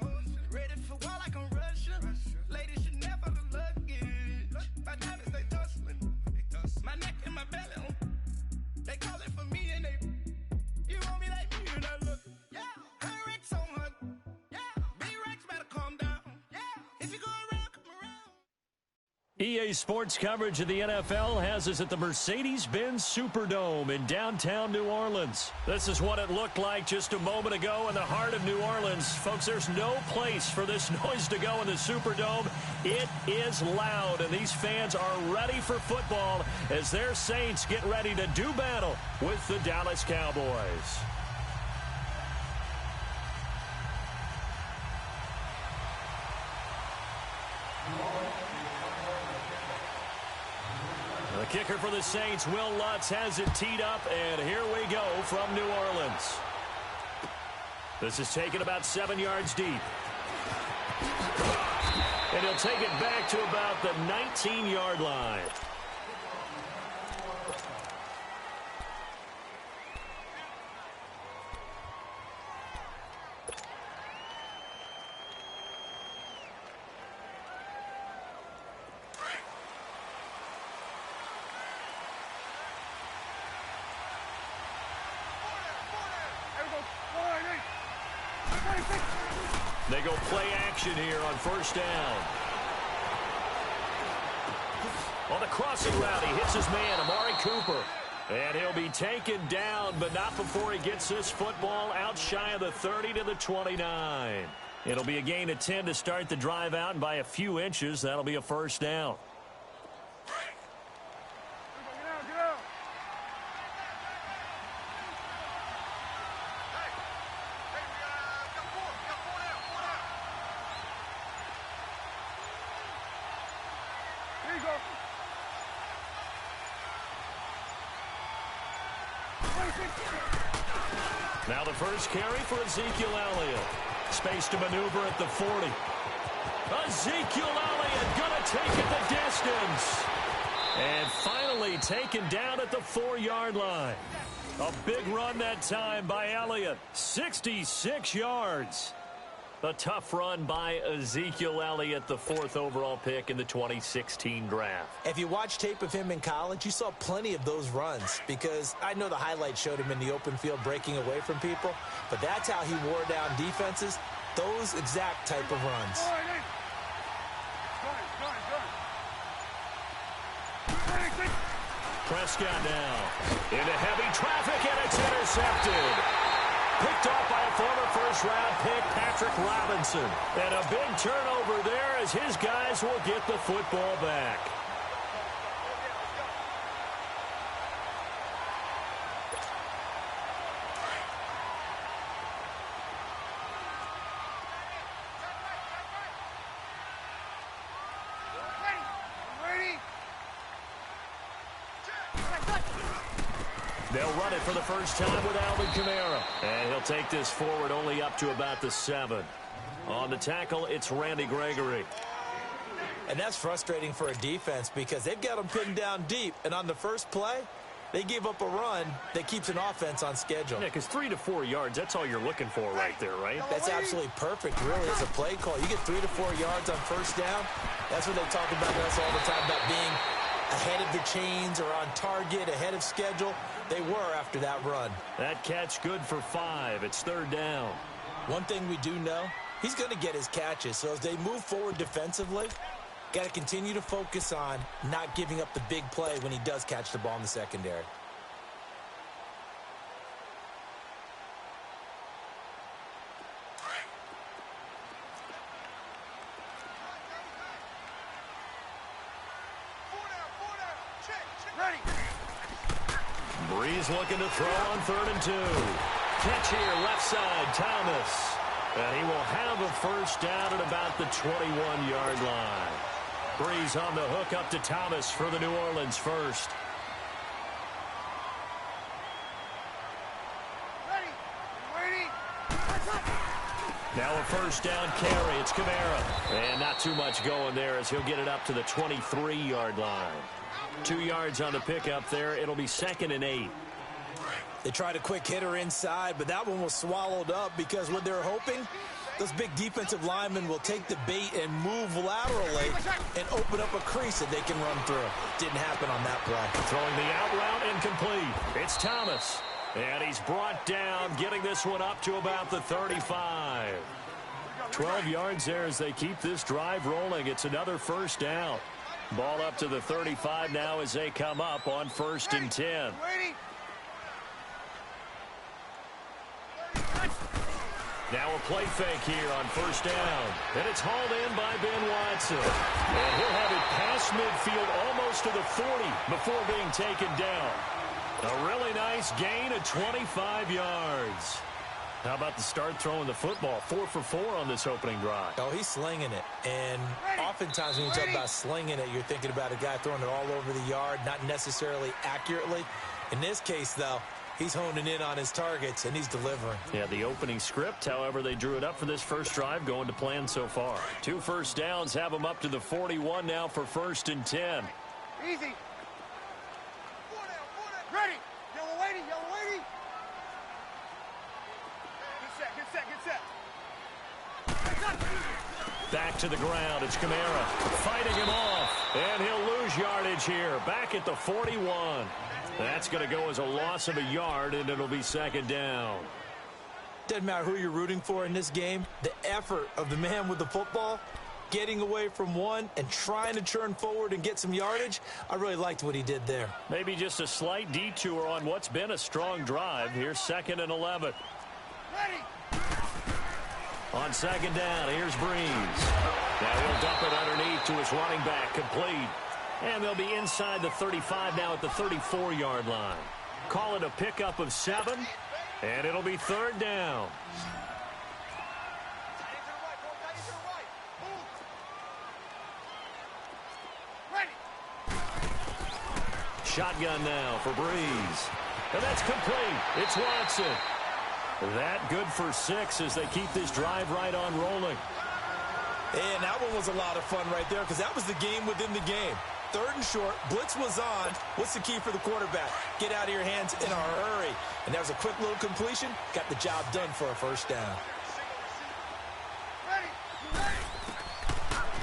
ready for war like I'm Russian, ladies should never the luggage, my diamonds they tussling, my neck and my belly, they calling for me and they, you want me like me and I look, yeah, her Rex on her, yeah, B-Rex better calm down, yeah, if you go around, come around. EA Sports coverage of the NFL has us at the Mercedes-Benz Superdome in downtown New Orleans. This is what it looked like just a moment ago in the heart of New Orleans. Folks, there's no place for this noise to go in the Superdome. It is loud, and these fans are ready for football as their Saints get ready to do battle with the Dallas Cowboys. The kicker for the Saints, Will Lutz, has it teed up, and here we go from New Orleans. This is taken about 7 yards deep. And he'll take it back to about the 19-yard line. They go play action here on first down. On the crossing route, he hits his man, Amari Cooper. And he'll be taken down, but not before he gets this football out shy of the 30 to the 29. It'll be a gain of 10 to start the drive out, and by a few inches, that'll be a first down. Now the first carry for Ezekiel Elliott. Space to maneuver at the 40. Ezekiel Elliott gonna take it the distance. And finally taken down at the 4-yard line. A big run that time by Elliott. 66 yards. A tough run by Ezekiel Elliott, the 4th overall pick in the 2016 draft. If you watch tape of him in college, you saw plenty of those runs because I know the highlights showed him in the open field breaking away from people, but that's how he wore down defenses, those exact type of runs. Prescott now into heavy traffic, and it's intercepted. Picked off by first-round pick, Patrick Robinson. And a big turnover there as his guys will get the football back. They'll run it for the first time with Alvin Kamara. And he'll take this forward only up to about the 7. On the tackle, it's Randy Gregory. And that's frustrating for a defense because they've got them pinned down deep. And on the first play, they give up a run that keeps an offense on schedule. Yeah, because 3 to 4 yards, that's all you're looking for right there, right? That's absolutely perfect, really, as a play call. You get 3 to 4 yards on first down. That's what they talk about us all the time, about being ahead of the chains or on target, ahead of schedule. They were after that run. That catch good for 5. It's 3rd down. One thing we do know, he's going to get his catches. So as they move forward defensively, got to continue to focus on not giving up the big play when he does catch the ball in the secondary. Breeze looking to throw on 3rd and 2. Catch here, left side, Thomas. And he will have a first down at about the 21-yard line. Breeze on the hook up to Thomas for the New Orleans first. Now a first down carry. It's Kamara. And not too much going there as he'll get it up to the 23-yard line. 2 yards on the pickup there. It'll be 2nd and 8. They tried a quick hitter inside, but that one was swallowed up because what they're hoping, those big defensive linemen will take the bait and move laterally and open up a crease that they can run through. Didn't happen on that play. Throwing the out route incomplete. It's Thomas. And he's brought down, getting this one up to about the 35. 12 yards there as they keep this drive rolling. It's another first down. Ball up to the 35 now as they come up on 1st and 10. Now a play fake here on first down. And it's hauled in by Ben Watson. And he'll have it past midfield almost to the 40 before being taken down. A really nice gain of 25 yards. How about the start throwing the football? 4 for 4 on this opening drive. Oh, he's slinging it. And oftentimes when you talk about slinging it, you're thinking about a guy throwing it all over the yard, not necessarily accurately. In this case, though, he's honing in on his targets, and he's delivering. Yeah, the opening script, however, they drew it up for this first drive, going to plan so far. 2 first downs have them up to the 41 now for 1st and 10. Easy. Ready. Yellow lady, yellow lady. Get set. Back to the ground. It's Kamara fighting him off. And he'll lose yardage here. Back at the 41. That's going to go as a loss of a yard, and it'll be 2nd down. Doesn't matter who you're rooting for in this game. The effort of the man with the football, getting away from one and trying to turn forward and get some yardage, I really liked what he did there. Maybe just a slight detour on what's been a strong drive. Here's 2nd and 11. Ready. On 2nd down, here's Breeze. Now he'll dump it underneath to his running back, complete. And they'll be inside the 35 now at the 34-yard line. Call it a pickup of 7, and it'll be 3rd down. Shotgun now for Breeze. And that's complete. It's Watson. That good for 6 as they keep this drive right on rolling. And that one was a lot of fun right there because that was the game within the game. 3rd and short, blitz was on. What's the key for the quarterback? Get out of your hands in a hurry. And that was a quick little completion. Got the job done for a first down.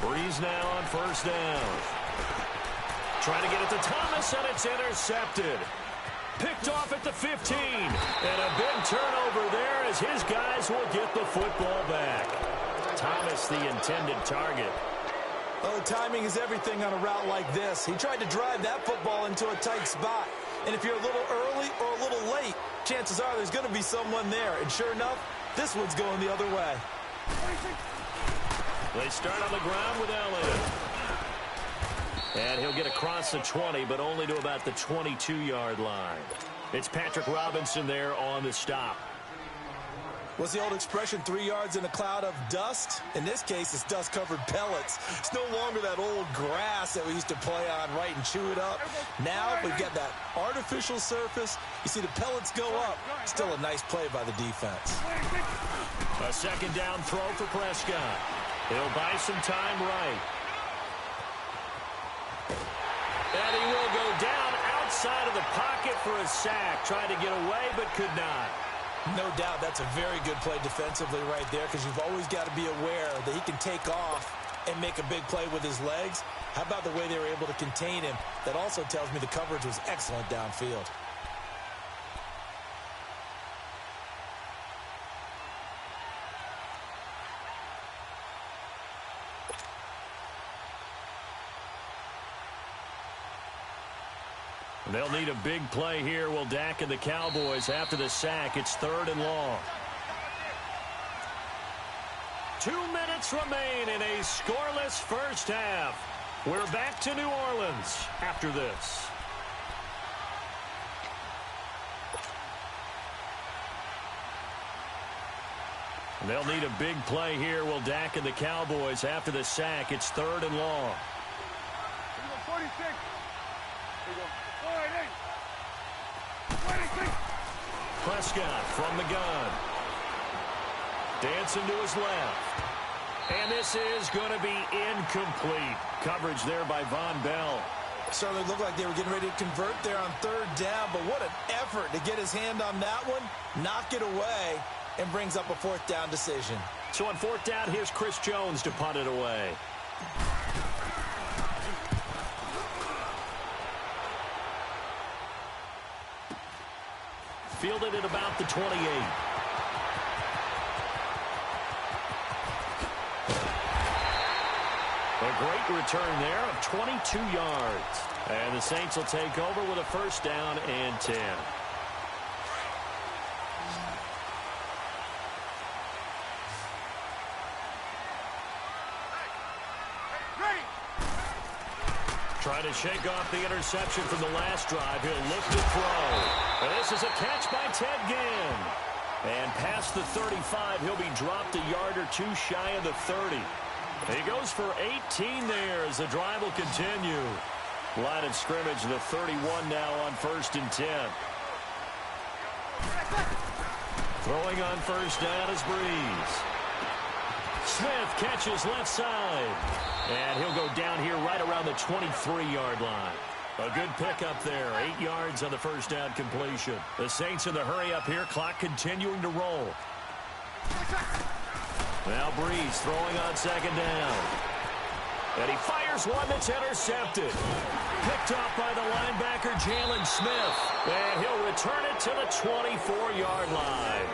Breeze now on 1st down. Trying to get it to Thomas, and it's intercepted. Picked off at the 15. And a big turnover there as his guys will get the football back. Thomas, the intended target. Well, timing is everything on a route like this. He tried to drive that football into a tight spot. And if you're a little early or a little late, chances are there's going to be someone there. And sure enough, This one's going the other way. They start on the ground with Elliott. And he'll get across the 20, but only to about the 22-yard line. It's Patrick Robinson there on the stop. What's the old expression, 3 yards in a cloud of dust? In this case, it's dust-covered pellets. It's no longer that old grass that we used to play on, right, and chew it up. Now we've got that artificial surface. You see the pellets go up. Still a nice play by the defense. A second down throw for Prescott. He'll buy some time right. And he will go down outside of the pocket for a sack. Tried to get away, but could not. No doubt that's a very good play defensively right there, because you've always got to be aware that he can take off and make a big play with his legs. How about the way they were able to contain him? That also tells me the coverage was excellent downfield. They'll need a big play here. Will Dak and the Cowboys after the sack. It's 3rd and long. 2 minutes remain in a scoreless first half. We're back to New Orleans after this. They'll need a big play here. Will Dak and the Cowboys after the sack. It's 3rd and long. 46. Prescott from the gun. Dancing to his left. And this is going to be incomplete. Coverage there by Von Bell. Certainly looked like they were getting ready to convert there on 3rd down, but what an effort to get his hand on that one, knock it away, and brings up a 4th down decision. So on 4th down, here's Chris Jones to punt it away. Fielded at about the 28. A great return there of 22 yards. And the Saints will take over with a 1st down and 10. Trying to shake off the interception from the last drive. He'll look to throw. And this is a catch by Ted Ginn. And past the 35, he'll be dropped a yard or 2 shy of the 30. He goes for 18 there as the drive will continue. Line of scrimmage, the 31 now on 1st and 10. Throwing on 1st down is Breeze. Smith catches left side. And he'll go down here right around the 23-yard line. A good pickup there. 8 yards on the 1st down completion. The Saints in the hurry up here. Clock continuing to roll. Now Breeze throwing on 2nd down. And he fires one that's intercepted. Picked off by the linebacker, Jalen Smith. And he'll return it to the 24-yard line.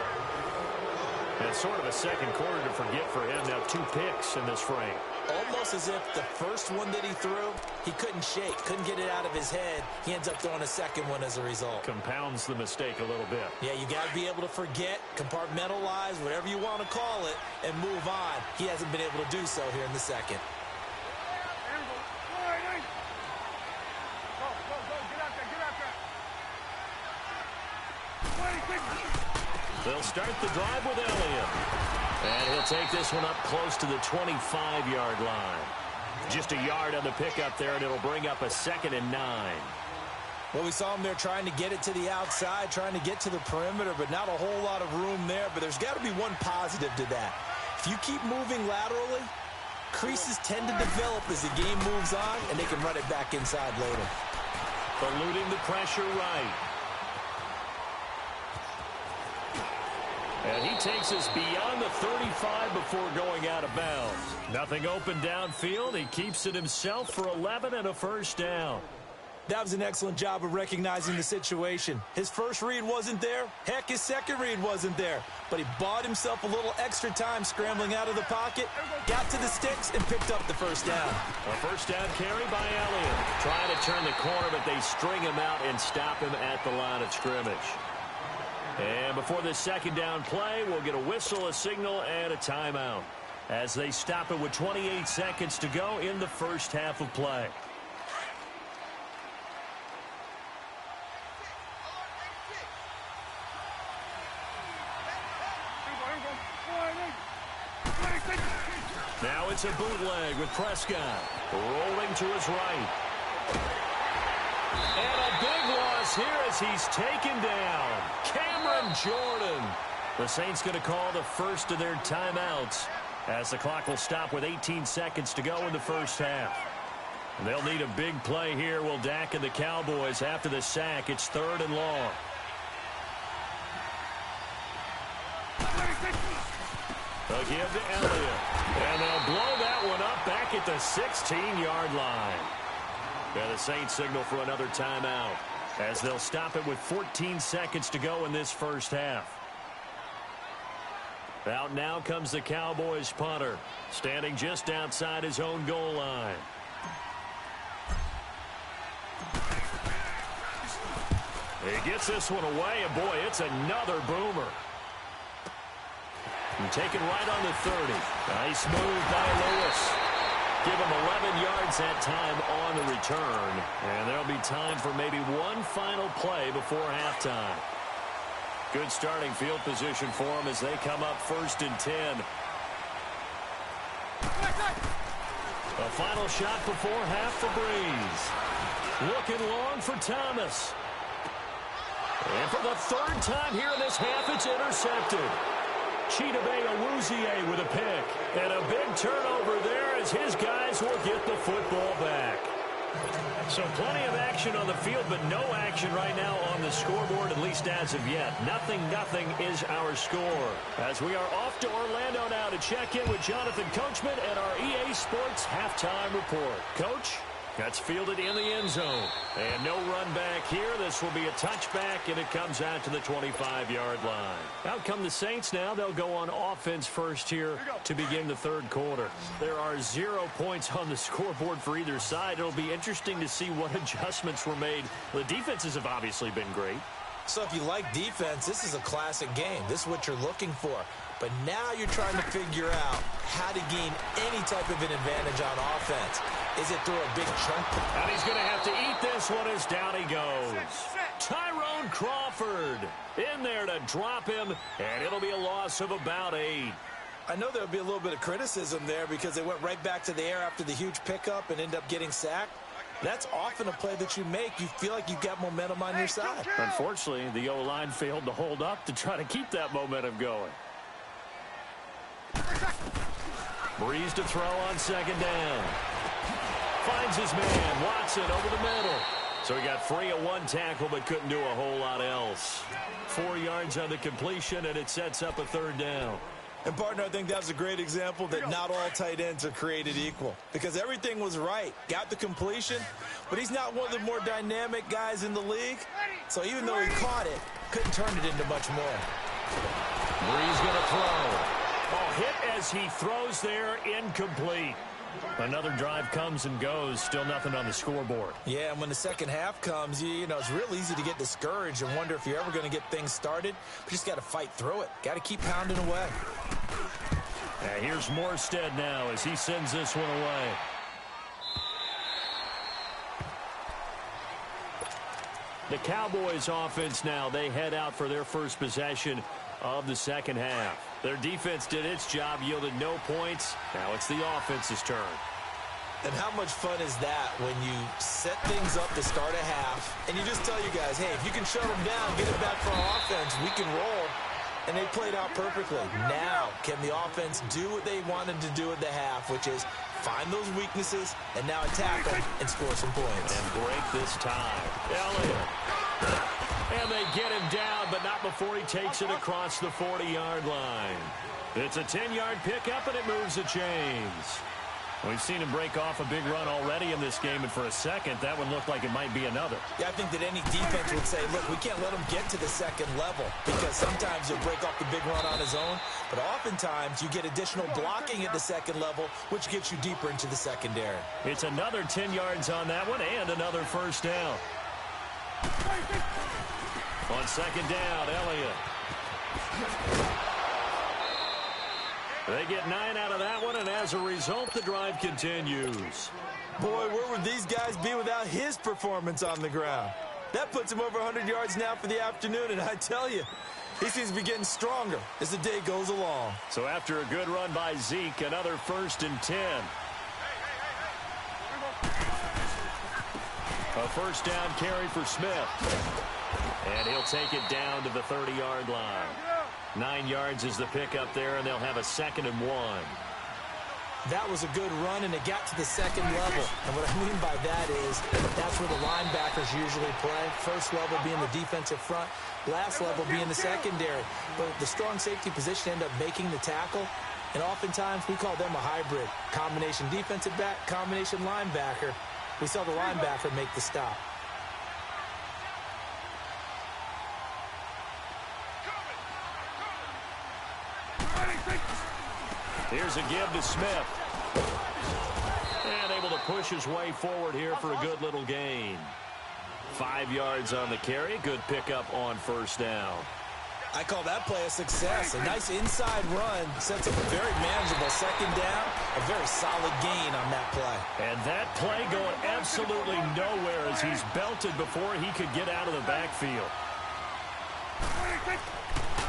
And sort of a second quarter to forget for him. Now 2 picks in this frame. Almost as if the first one that he threw, he couldn't shake, couldn't get it out of his head. He ends up throwing a second one as a result. Compounds the mistake a little bit. Yeah, you got to be able to forget, compartmentalize, whatever you want to call it, and move on. He hasn't been able to do so here in the second. They'll start the drive with Elliott. And he'll take this one up close to the 25-yard line. Just a yard on the pickup there, and it'll bring up a 2nd and 9. Well, we saw him there trying to get it to the outside, trying to get to the perimeter, but not a whole lot of room there. But there's got to be one positive to that. If you keep moving laterally, creases tend to develop as the game moves on, and they can run it back inside later. Eluding the pressure right. And he takes us beyond the 35 before going out of bounds. Nothing open downfield. He keeps it himself for 11 and a 1st down. That was an excellent job of recognizing the situation. His first read wasn't there. Heck, his second read wasn't there. But he bought himself a little extra time scrambling out of the pocket, got to the sticks, and picked up the 1st down. A 1st down carry by Elliott. Trying to turn the corner, but they string him out and stop him at the line of scrimmage. And And before this second down play, we'll get a whistle, a signal, and a timeout as they stop it with 28 seconds to go in the first half of play. Now it's a bootleg with Prescott rolling to his right. And a big loss here as he's taken down. Cameron Jordan. The Saints going to call the first of their timeouts as the clock will stop with 18 seconds to go in the first half. They'll need a big play here, will Dak and the Cowboys after the sack. It's 3rd and long. They'll give to Elliott. And they'll blow that one up back at the 16-yard line. And the Saints signal for another timeout as they'll stop it with 14 seconds to go in this first half. Out now comes the Cowboys punter, standing just outside his own goal line. He gets this one away, and boy, it's another boomer. And taken right on the 30. Nice move by Lewis. Give him 11 yards that time on the return. And there'll be time for maybe one final play before halftime. Good starting field position for them as they come up 1st and 10. A final shot before half for Breeze. Looking long for Thomas. And for the 3rd time here in this half, it's intercepted. Chidobe Awuzie with a pick. And a big turnover there as his guys will get the football back. So plenty of action on the field, but no action right now on the scoreboard, at least as of yet. 0-0 is our score. As we are off to Orlando now to check in with Jonathan Coachman and our EA Sports halftime report. Coach? That's fielded in the end zone. And no run back here. This will be a touchback, and it comes out to the 25-yard line. Out come the Saints now. They'll go on offense first here to begin the 3rd quarter. There are 0 points on the scoreboard for either side. It'll be interesting to see what adjustments were made. The defenses have obviously been great. So if you like defense, this is a classic game. This is what you're looking for. But now you're trying to figure out how to gain any type of an advantage on offense. Is it through a big chunk? And he's going to have to eat this one as down he goes. Tyrone Crawford in there to drop him, and it'll be a loss of about 8. I know there'll be a little bit of criticism there because they went right back to the air after the huge pickup and end up getting sacked. That's often a play that you make. You feel like you've got momentum on your side. Unfortunately, the O-line failed to hold up to try to keep that momentum going. Breeze to throw on 2nd down. Finds his man, Watson, over the middle. So he got free of one tackle but couldn't do a whole lot else. 4 yards on the completion, and it sets up a 3rd down. And, partner, I think that was a great example that not all tight ends are created equal. Because everything was right. Got the completion, but he's not one of the more dynamic guys in the league. So even though he caught it, couldn't turn it into much more. Breeze going to throw. Oh, hit as he throws there, incomplete. Another drive comes and goes, still nothing on the scoreboard. Yeah, and when the second half comes, you know, it's real easy to get discouraged and wonder if you're ever going to get things started. But you just got to fight through it. Got to keep pounding away. And here's Morstead now as he sends this one away. The Cowboys offense now, they head out for their first possession of the second half. Their defense did its job, yielded no points. Now it's the offense's turn. And how much fun is that when you set things up to start a half and you just tell you guys, hey, if you can shut them down, get it back for our offense, we can roll. And they played out perfectly. Now, can the offense do what they wanted to do at the half, which is find those weaknesses and now attack them and score some points. And break this tie. Elliott. And they get him down, but not before he takes it across the 40-yard line. It's a 10-yard pickup, and it moves the chains. We've seen him break off a big run already in this game, and for a second, that one looked like it might be another. Yeah, I think that any defense would say, look, we can't let him get to the second level because sometimes he'll break off the big run on his own, but oftentimes you get additional blocking at the second level, which gets you deeper into the secondary. It's another 10 yards on that one and another first down. On second down, Elliott They get 9 out of that one, and as a result, the drive continues. Boy, where would these guys be without his performance on the ground? That puts him over 100 yards now for the afternoon, and I tell you, he seems to be getting stronger as the day goes along. So after a good run by Zeke, another 1st and 10. A first down carry for Smith. And he'll take it down to the 30-yard line. 9 yards is the pickup there, and they'll have a 2nd and 1. That was a good run, and it got to the second level. And what I mean by that is that's where the linebackers usually play. First level being the defensive front, last level being the secondary. But the strong safety position ended up making the tackle, and oftentimes we call them a hybrid. Combination defensive back, combination linebacker. We saw the linebacker make the stop. Here's a give to Smith. And able to push his way forward here for a good little gain. 5 yards on the carry. Good pickup on first down. I call that play a success. A nice inside run sets up a very manageable second down. A very solid gain on that play. And that play going absolutely nowhere as he's belted before he could get out of the backfield.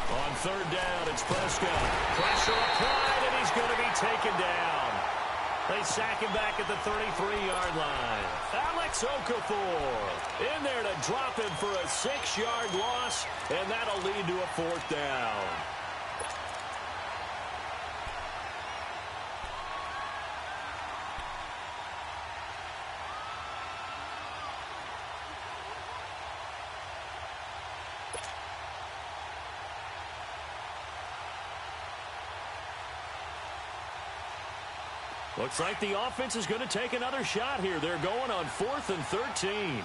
On third down, it's Prescott. Pressure applied, and he's going to be taken down. They sack him back at the 33-yard line. Alex Okafor in there to drop him for a 6-yard loss, and that'll lead to a 4th down. Looks like the offense is going to take another shot here. They're going on 4th and 13.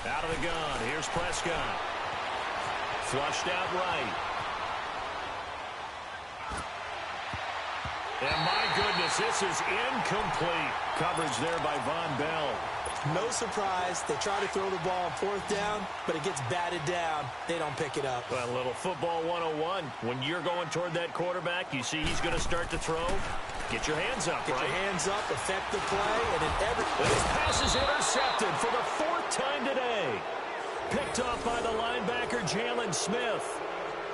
Out of the gun. Here's Prescott. Flushed out right. And my goodness, this is incomplete. Coverage there by Von Bell. No surprise. They try to throw the ball on 4th down, but it gets batted down. They don't pick it up. Well, a little football 101. When you're going toward that quarterback, you see he's going to start to throw. Get your hands up, Get right? your hands up, affect the play, and in every... This pass is intercepted for the 4th time today. Picked off by the linebacker, Jalen Smith.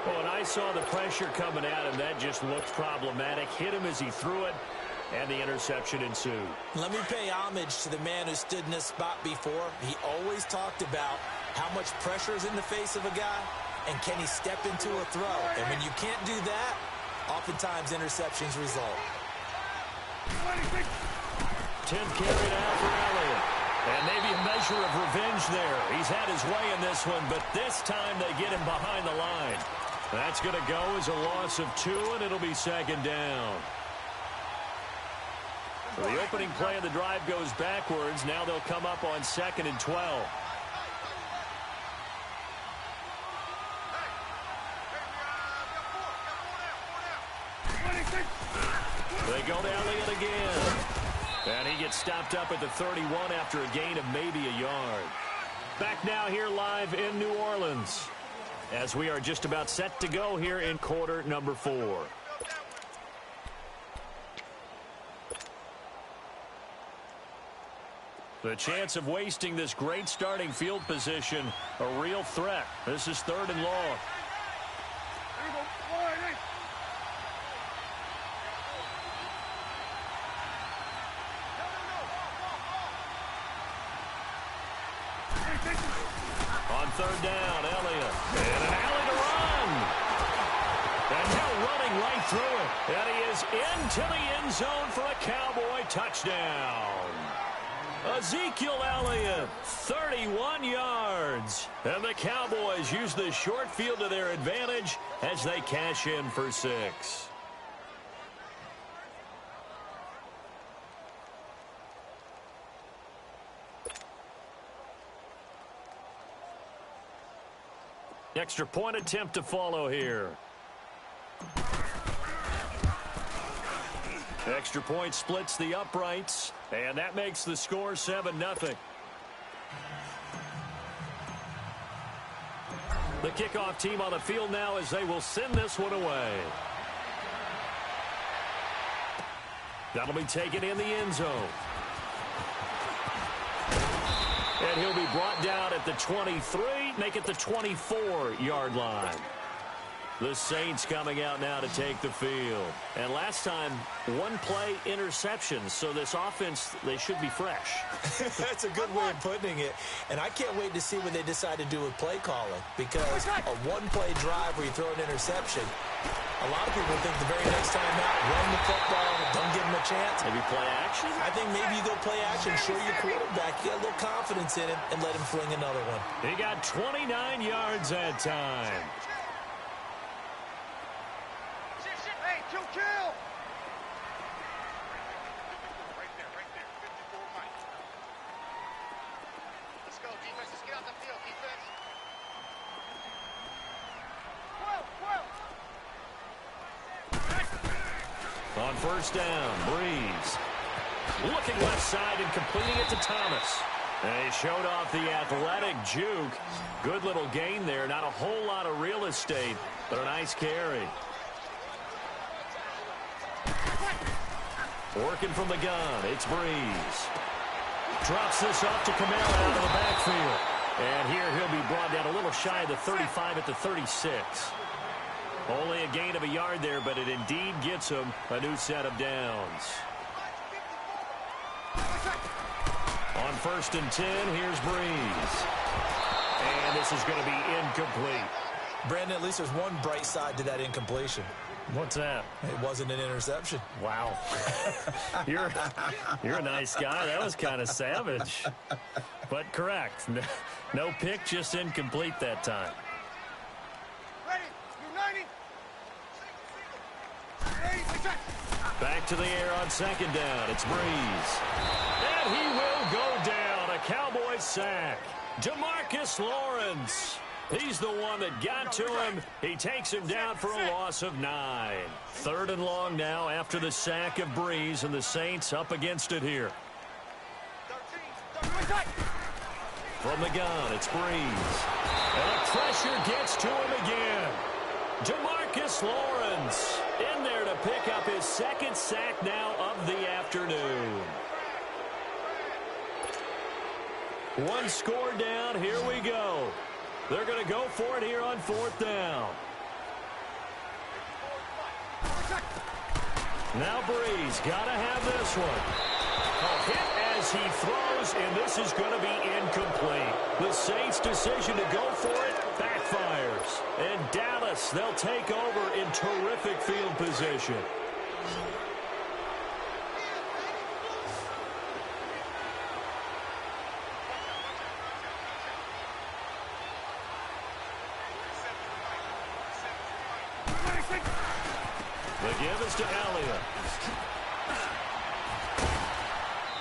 Oh, and I saw the pressure coming at him. That just looked problematic. Hit him as he threw it. And the interception ensued. Let me pay homage to the man who stood in this spot before. He always talked about how much pressure is in the face of a guy, and can he step into a throw. And when you can't do that, oftentimes interceptions result. 10th carry now for Elliott. And maybe a measure of revenge there. He's had his way in this one, but this time they get him behind the line. That's going to go as a loss of 2, and it'll be 2nd down. The opening play of the drive goes backwards. Now they'll come up on 2nd and 12. They go to Elliott again. And he gets stopped up at the 31 after a gain of maybe a yard. Back now here live in New Orleans, as we are just about set to go here in quarter number 4. The chance of wasting this great starting field position, a real threat. This is 3rd and long. On 3rd down, Elliott. And an alley to run. And now running right through it. And he is into the end zone for a Cowboy touchdown. Ezekiel Elliott, 31 yards. And the Cowboys use the short field to their advantage as they cash in for 6. Extra point attempt to follow here. Extra point splits the uprights, and that makes the score 7-0. The kickoff team on the field now as they will send this one away. That'll be taken in the end zone. And he'll be brought down at the 23, make it the 24-yard line. The Saints coming out now to take the field. And last time, one-play interception. So this offense, they should be fresh. That's a good way of putting it. And I can't wait to see what they decide to do with play calling. Because a one-play drive where you throw an interception, a lot of people think the very next time out, run the football, don't give them a chance. Maybe play action? I think maybe you go play action, show your quarterback, you got a little confidence in him, and let him fling another one. He got 29 yards that time. Hey, kill! Right there, 54 Mike. Let's go, defense. Let's get out the field, defense. 12! On first down, Breeze. Looking left side and completing it to Thomas. And he showed off the athletic juke. Good little gain there. Not a whole lot of real estate, but a nice carry. Working from the gun, it's Breeze. Drops this off to Kamara out of the backfield. And here he'll be brought down a little shy of the 35 at the 36. Only a gain of a yard there, but it indeed gets him a new set of downs. On first and 10, here's Breeze. And this is going to be incomplete. Brandon, at least there's one bright side to that incompletion. What's that? It wasn't an interception. Wow. You're a nice guy. That was kind of savage. But correct. No pick, just incomplete that time. Ready, you 90. Back to the air on second down. It's Breeze. And he will go down. A Cowboy sack. DeMarcus Lawrence. He's the one that got to him. He takes him down for a loss of 9. Third and long now after the sack of Breeze, and the Saints up against it here. From the gun, it's Breeze. And the pressure gets to him again. DeMarcus Lawrence in there to pick up his second sack now of the afternoon. One score down. Here we go. They're going to go for it here on fourth down. Now Breeze got to have this one. A hit as he throws, and this is going to be incomplete. The Saints' decision to go for it backfires. And Dallas, they'll take over in terrific field position. The give is to Elliott.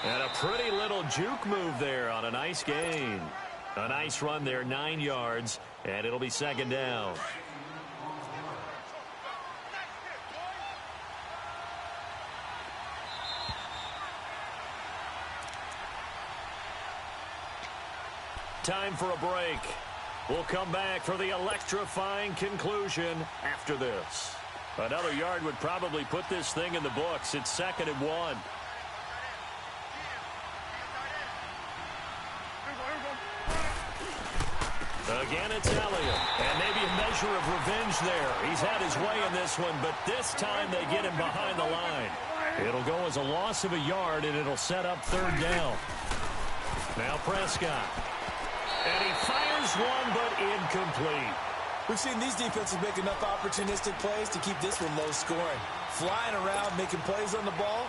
And a pretty little juke move there on a nice gain. A nice run there, 9 yards, and it'll be second down. Time for a break. We'll come back for the electrifying conclusion after this. Another yard would probably put this thing in the books. It's 2nd and 1. Again, it's Elliott. And maybe a measure of revenge there. He's had his way in this one, but this time they get him behind the line. It'll go as a loss of a yard, and it'll set up third down. Now Prescott. And he fires one, but incomplete. We've seen these defenses make enough opportunistic plays to keep this one low scoring. Flying around, making plays on the ball,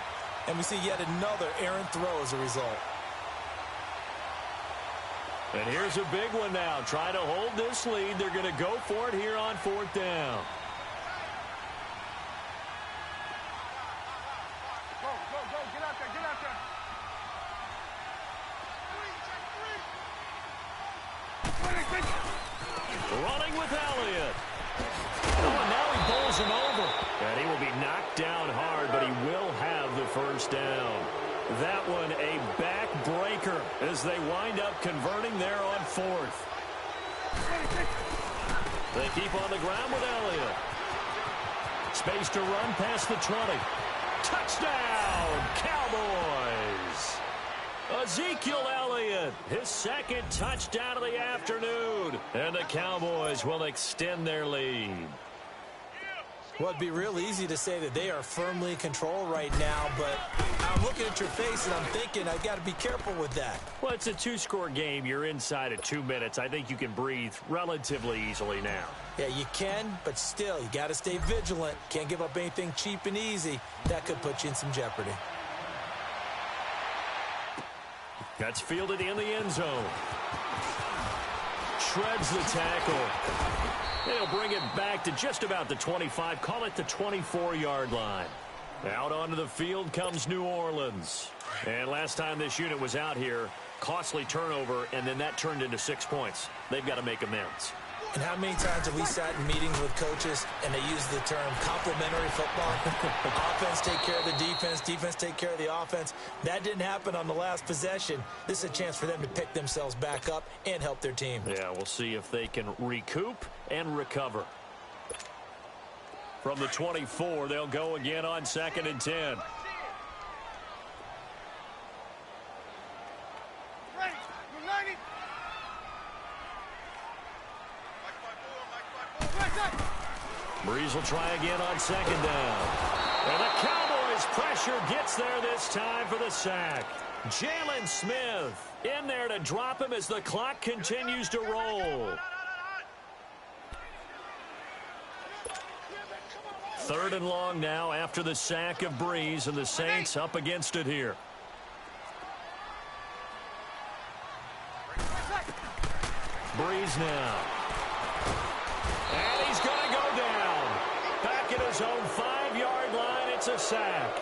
and we see yet another errant throw as a result. And here's a big one now. Trying to hold this lead. They're going to go for it here on fourth down. Go, get out there. Running with Elliott. Oh, and now he bowls him over. And he will be knocked down hard, but he will have first down. That one a backbreaker as they wind up converting there on fourth. They keep on the ground with Elliott. Space to run past the 20. Touchdown, Cowboys! Ezekiel Elliott, his second touchdown of the afternoon. And the Cowboys will extend their lead. Well, it'd be real easy to say that they are firmly in control right now, but I'm looking at your face and I'm thinking I've got to be careful with that. Well, it's a two-score game. You're inside of 2 minutes. I think you can breathe relatively easily now. Yeah, you can, but still, you got to stay vigilant. Can't give up anything cheap and easy. That could put you in some jeopardy. That's fielded in the end zone. Shreds the tackle. They'll bring it back to just about the 25. Call it the 24-yard line. Out onto the field comes New Orleans. And last time this unit was out here, costly turnover, and then that turned into 6 points. They've got to make amends. And how many times have we sat in meetings with coaches and they use the term complementary football? Offense take care of the defense, defense take care of the offense. That didn't happen on the last possession. This is a chance for them to pick themselves back up and help their team. Yeah, we'll see if they can recoup and recover. From the 24, they'll go again on 2nd and 10. Ready. You're 90. Breeze will try again on 2nd down. And the Cowboys pressure gets there this time for the sack. Jalen Smith in there to drop him as the clock continues to roll. 3rd and long now after the sack of Breeze, and the Saints up against it here. Breeze now. And he's going to go down. Back at his own 5-yard line, it's a sack.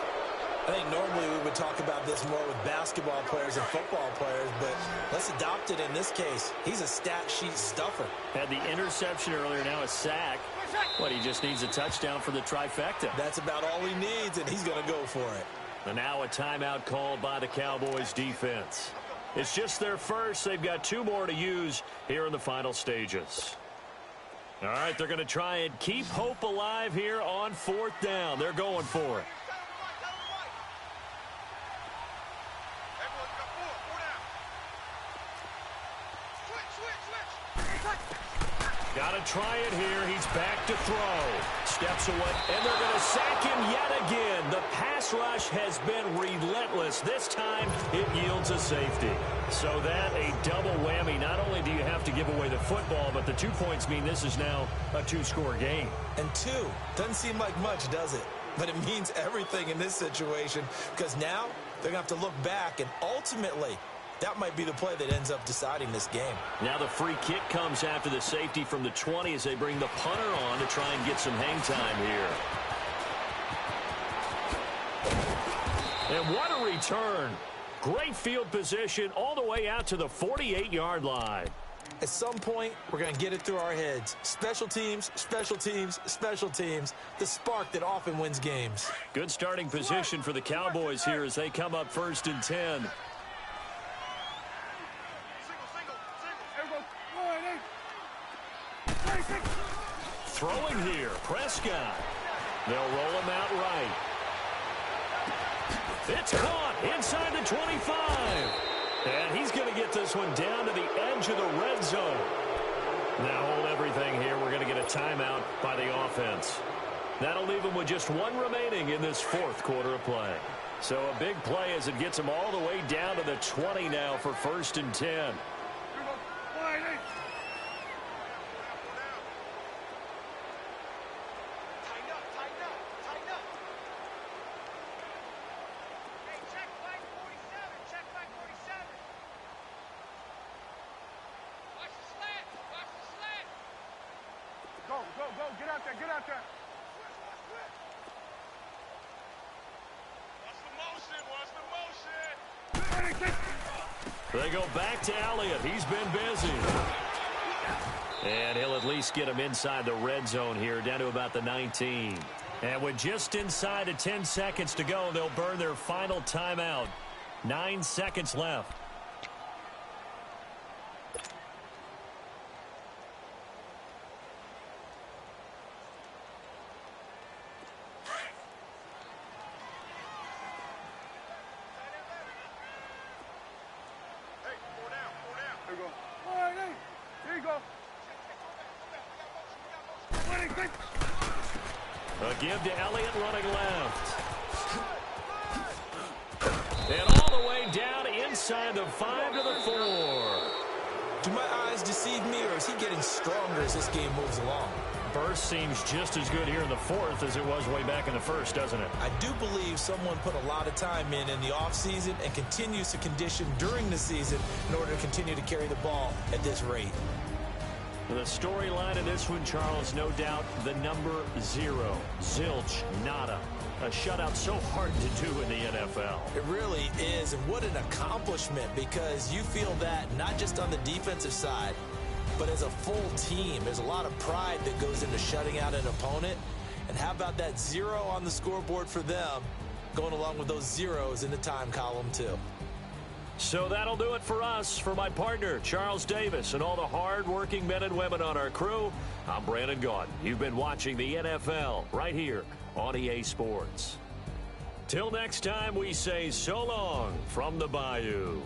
I think normally we would talk about this more with basketball players and football players, but let's adopt it in this case. He's a stat sheet stuffer. Had the interception earlier, now a sack. What, he just needs a touchdown for the trifecta. That's about all he needs, and he's going to go for it. And now a timeout called by the Cowboys defense. It's just their first. They've got 2 more to use here in the final stages. All right, they're going to try and keep hope alive here on 4th down. They're going for it. Got to try it here. He's back to throw. Steps away, and they're going to sack him yet again. The pass rush has been relentless. This time, it yields a safety. So that a double whammy. Not only do you have to give away the football, but the 2 points mean this is now a 2-score game. And 2 doesn't seem like much, does it? But it means everything in this situation, because now they're going to have to look back, and ultimately, that might be the play that ends up deciding this game. Now the free kick comes after the safety from the 20 as they bring the punter on to try and get some hang time here. And what a return. Great field position all the way out to the 48-yard line. At some point, we're going to get it through our heads. Special teams, special teams, special teams. The spark that often wins games. Good starting position for the Cowboys here as they come up 1st and 10. Throwing here, Prescott. They'll roll him out right. It's caught inside the 25. And he's going to get this one down to the edge of the red zone. Now hold everything here. We're going to get a timeout by the offense. That'll leave them with just 1 remaining in this 4th quarter of play. So a big play as it gets them all the way down to the 20 now for 1st and 10. Go, get out there. Watch the motion. They go back to Elliott. He's been busy. And he'll at least get him inside the red zone here, down to about the 19. And with just inside of 10 seconds to go, they'll burn their final timeout. 9 seconds left. Hey, 4 down, 4 down. There you go. All right, hey. There you go. Ready, set. A give to Elliott running left. And all the way down inside the 5 to the 4. Do my eyes deceive me, or is he getting stronger as this game moves along? Burst seems just as good here in the 4th as it was way back in the 1st, doesn't it? I do believe someone put a lot of time in the offseason and continues to condition during the season in order to continue to carry the ball at this rate. The storyline in this one, Charles, no doubt the number 0. Zilch, nada. A shutout so hard to do in the NFL. It really is, and what an accomplishment, because you feel that not just on the defensive side, but as a full team. There's a lot of pride that goes into shutting out an opponent. And how about that 0 on the scoreboard for them, going along with those zeros in the time column too. So that'll do it for us. For my partner, Charles Davis, and all the hard-working men and women on our crew, I'm Brandon Gaudin. You've been watching the NFL right here on EA Sports. Till next time, we say so long from the Bayou.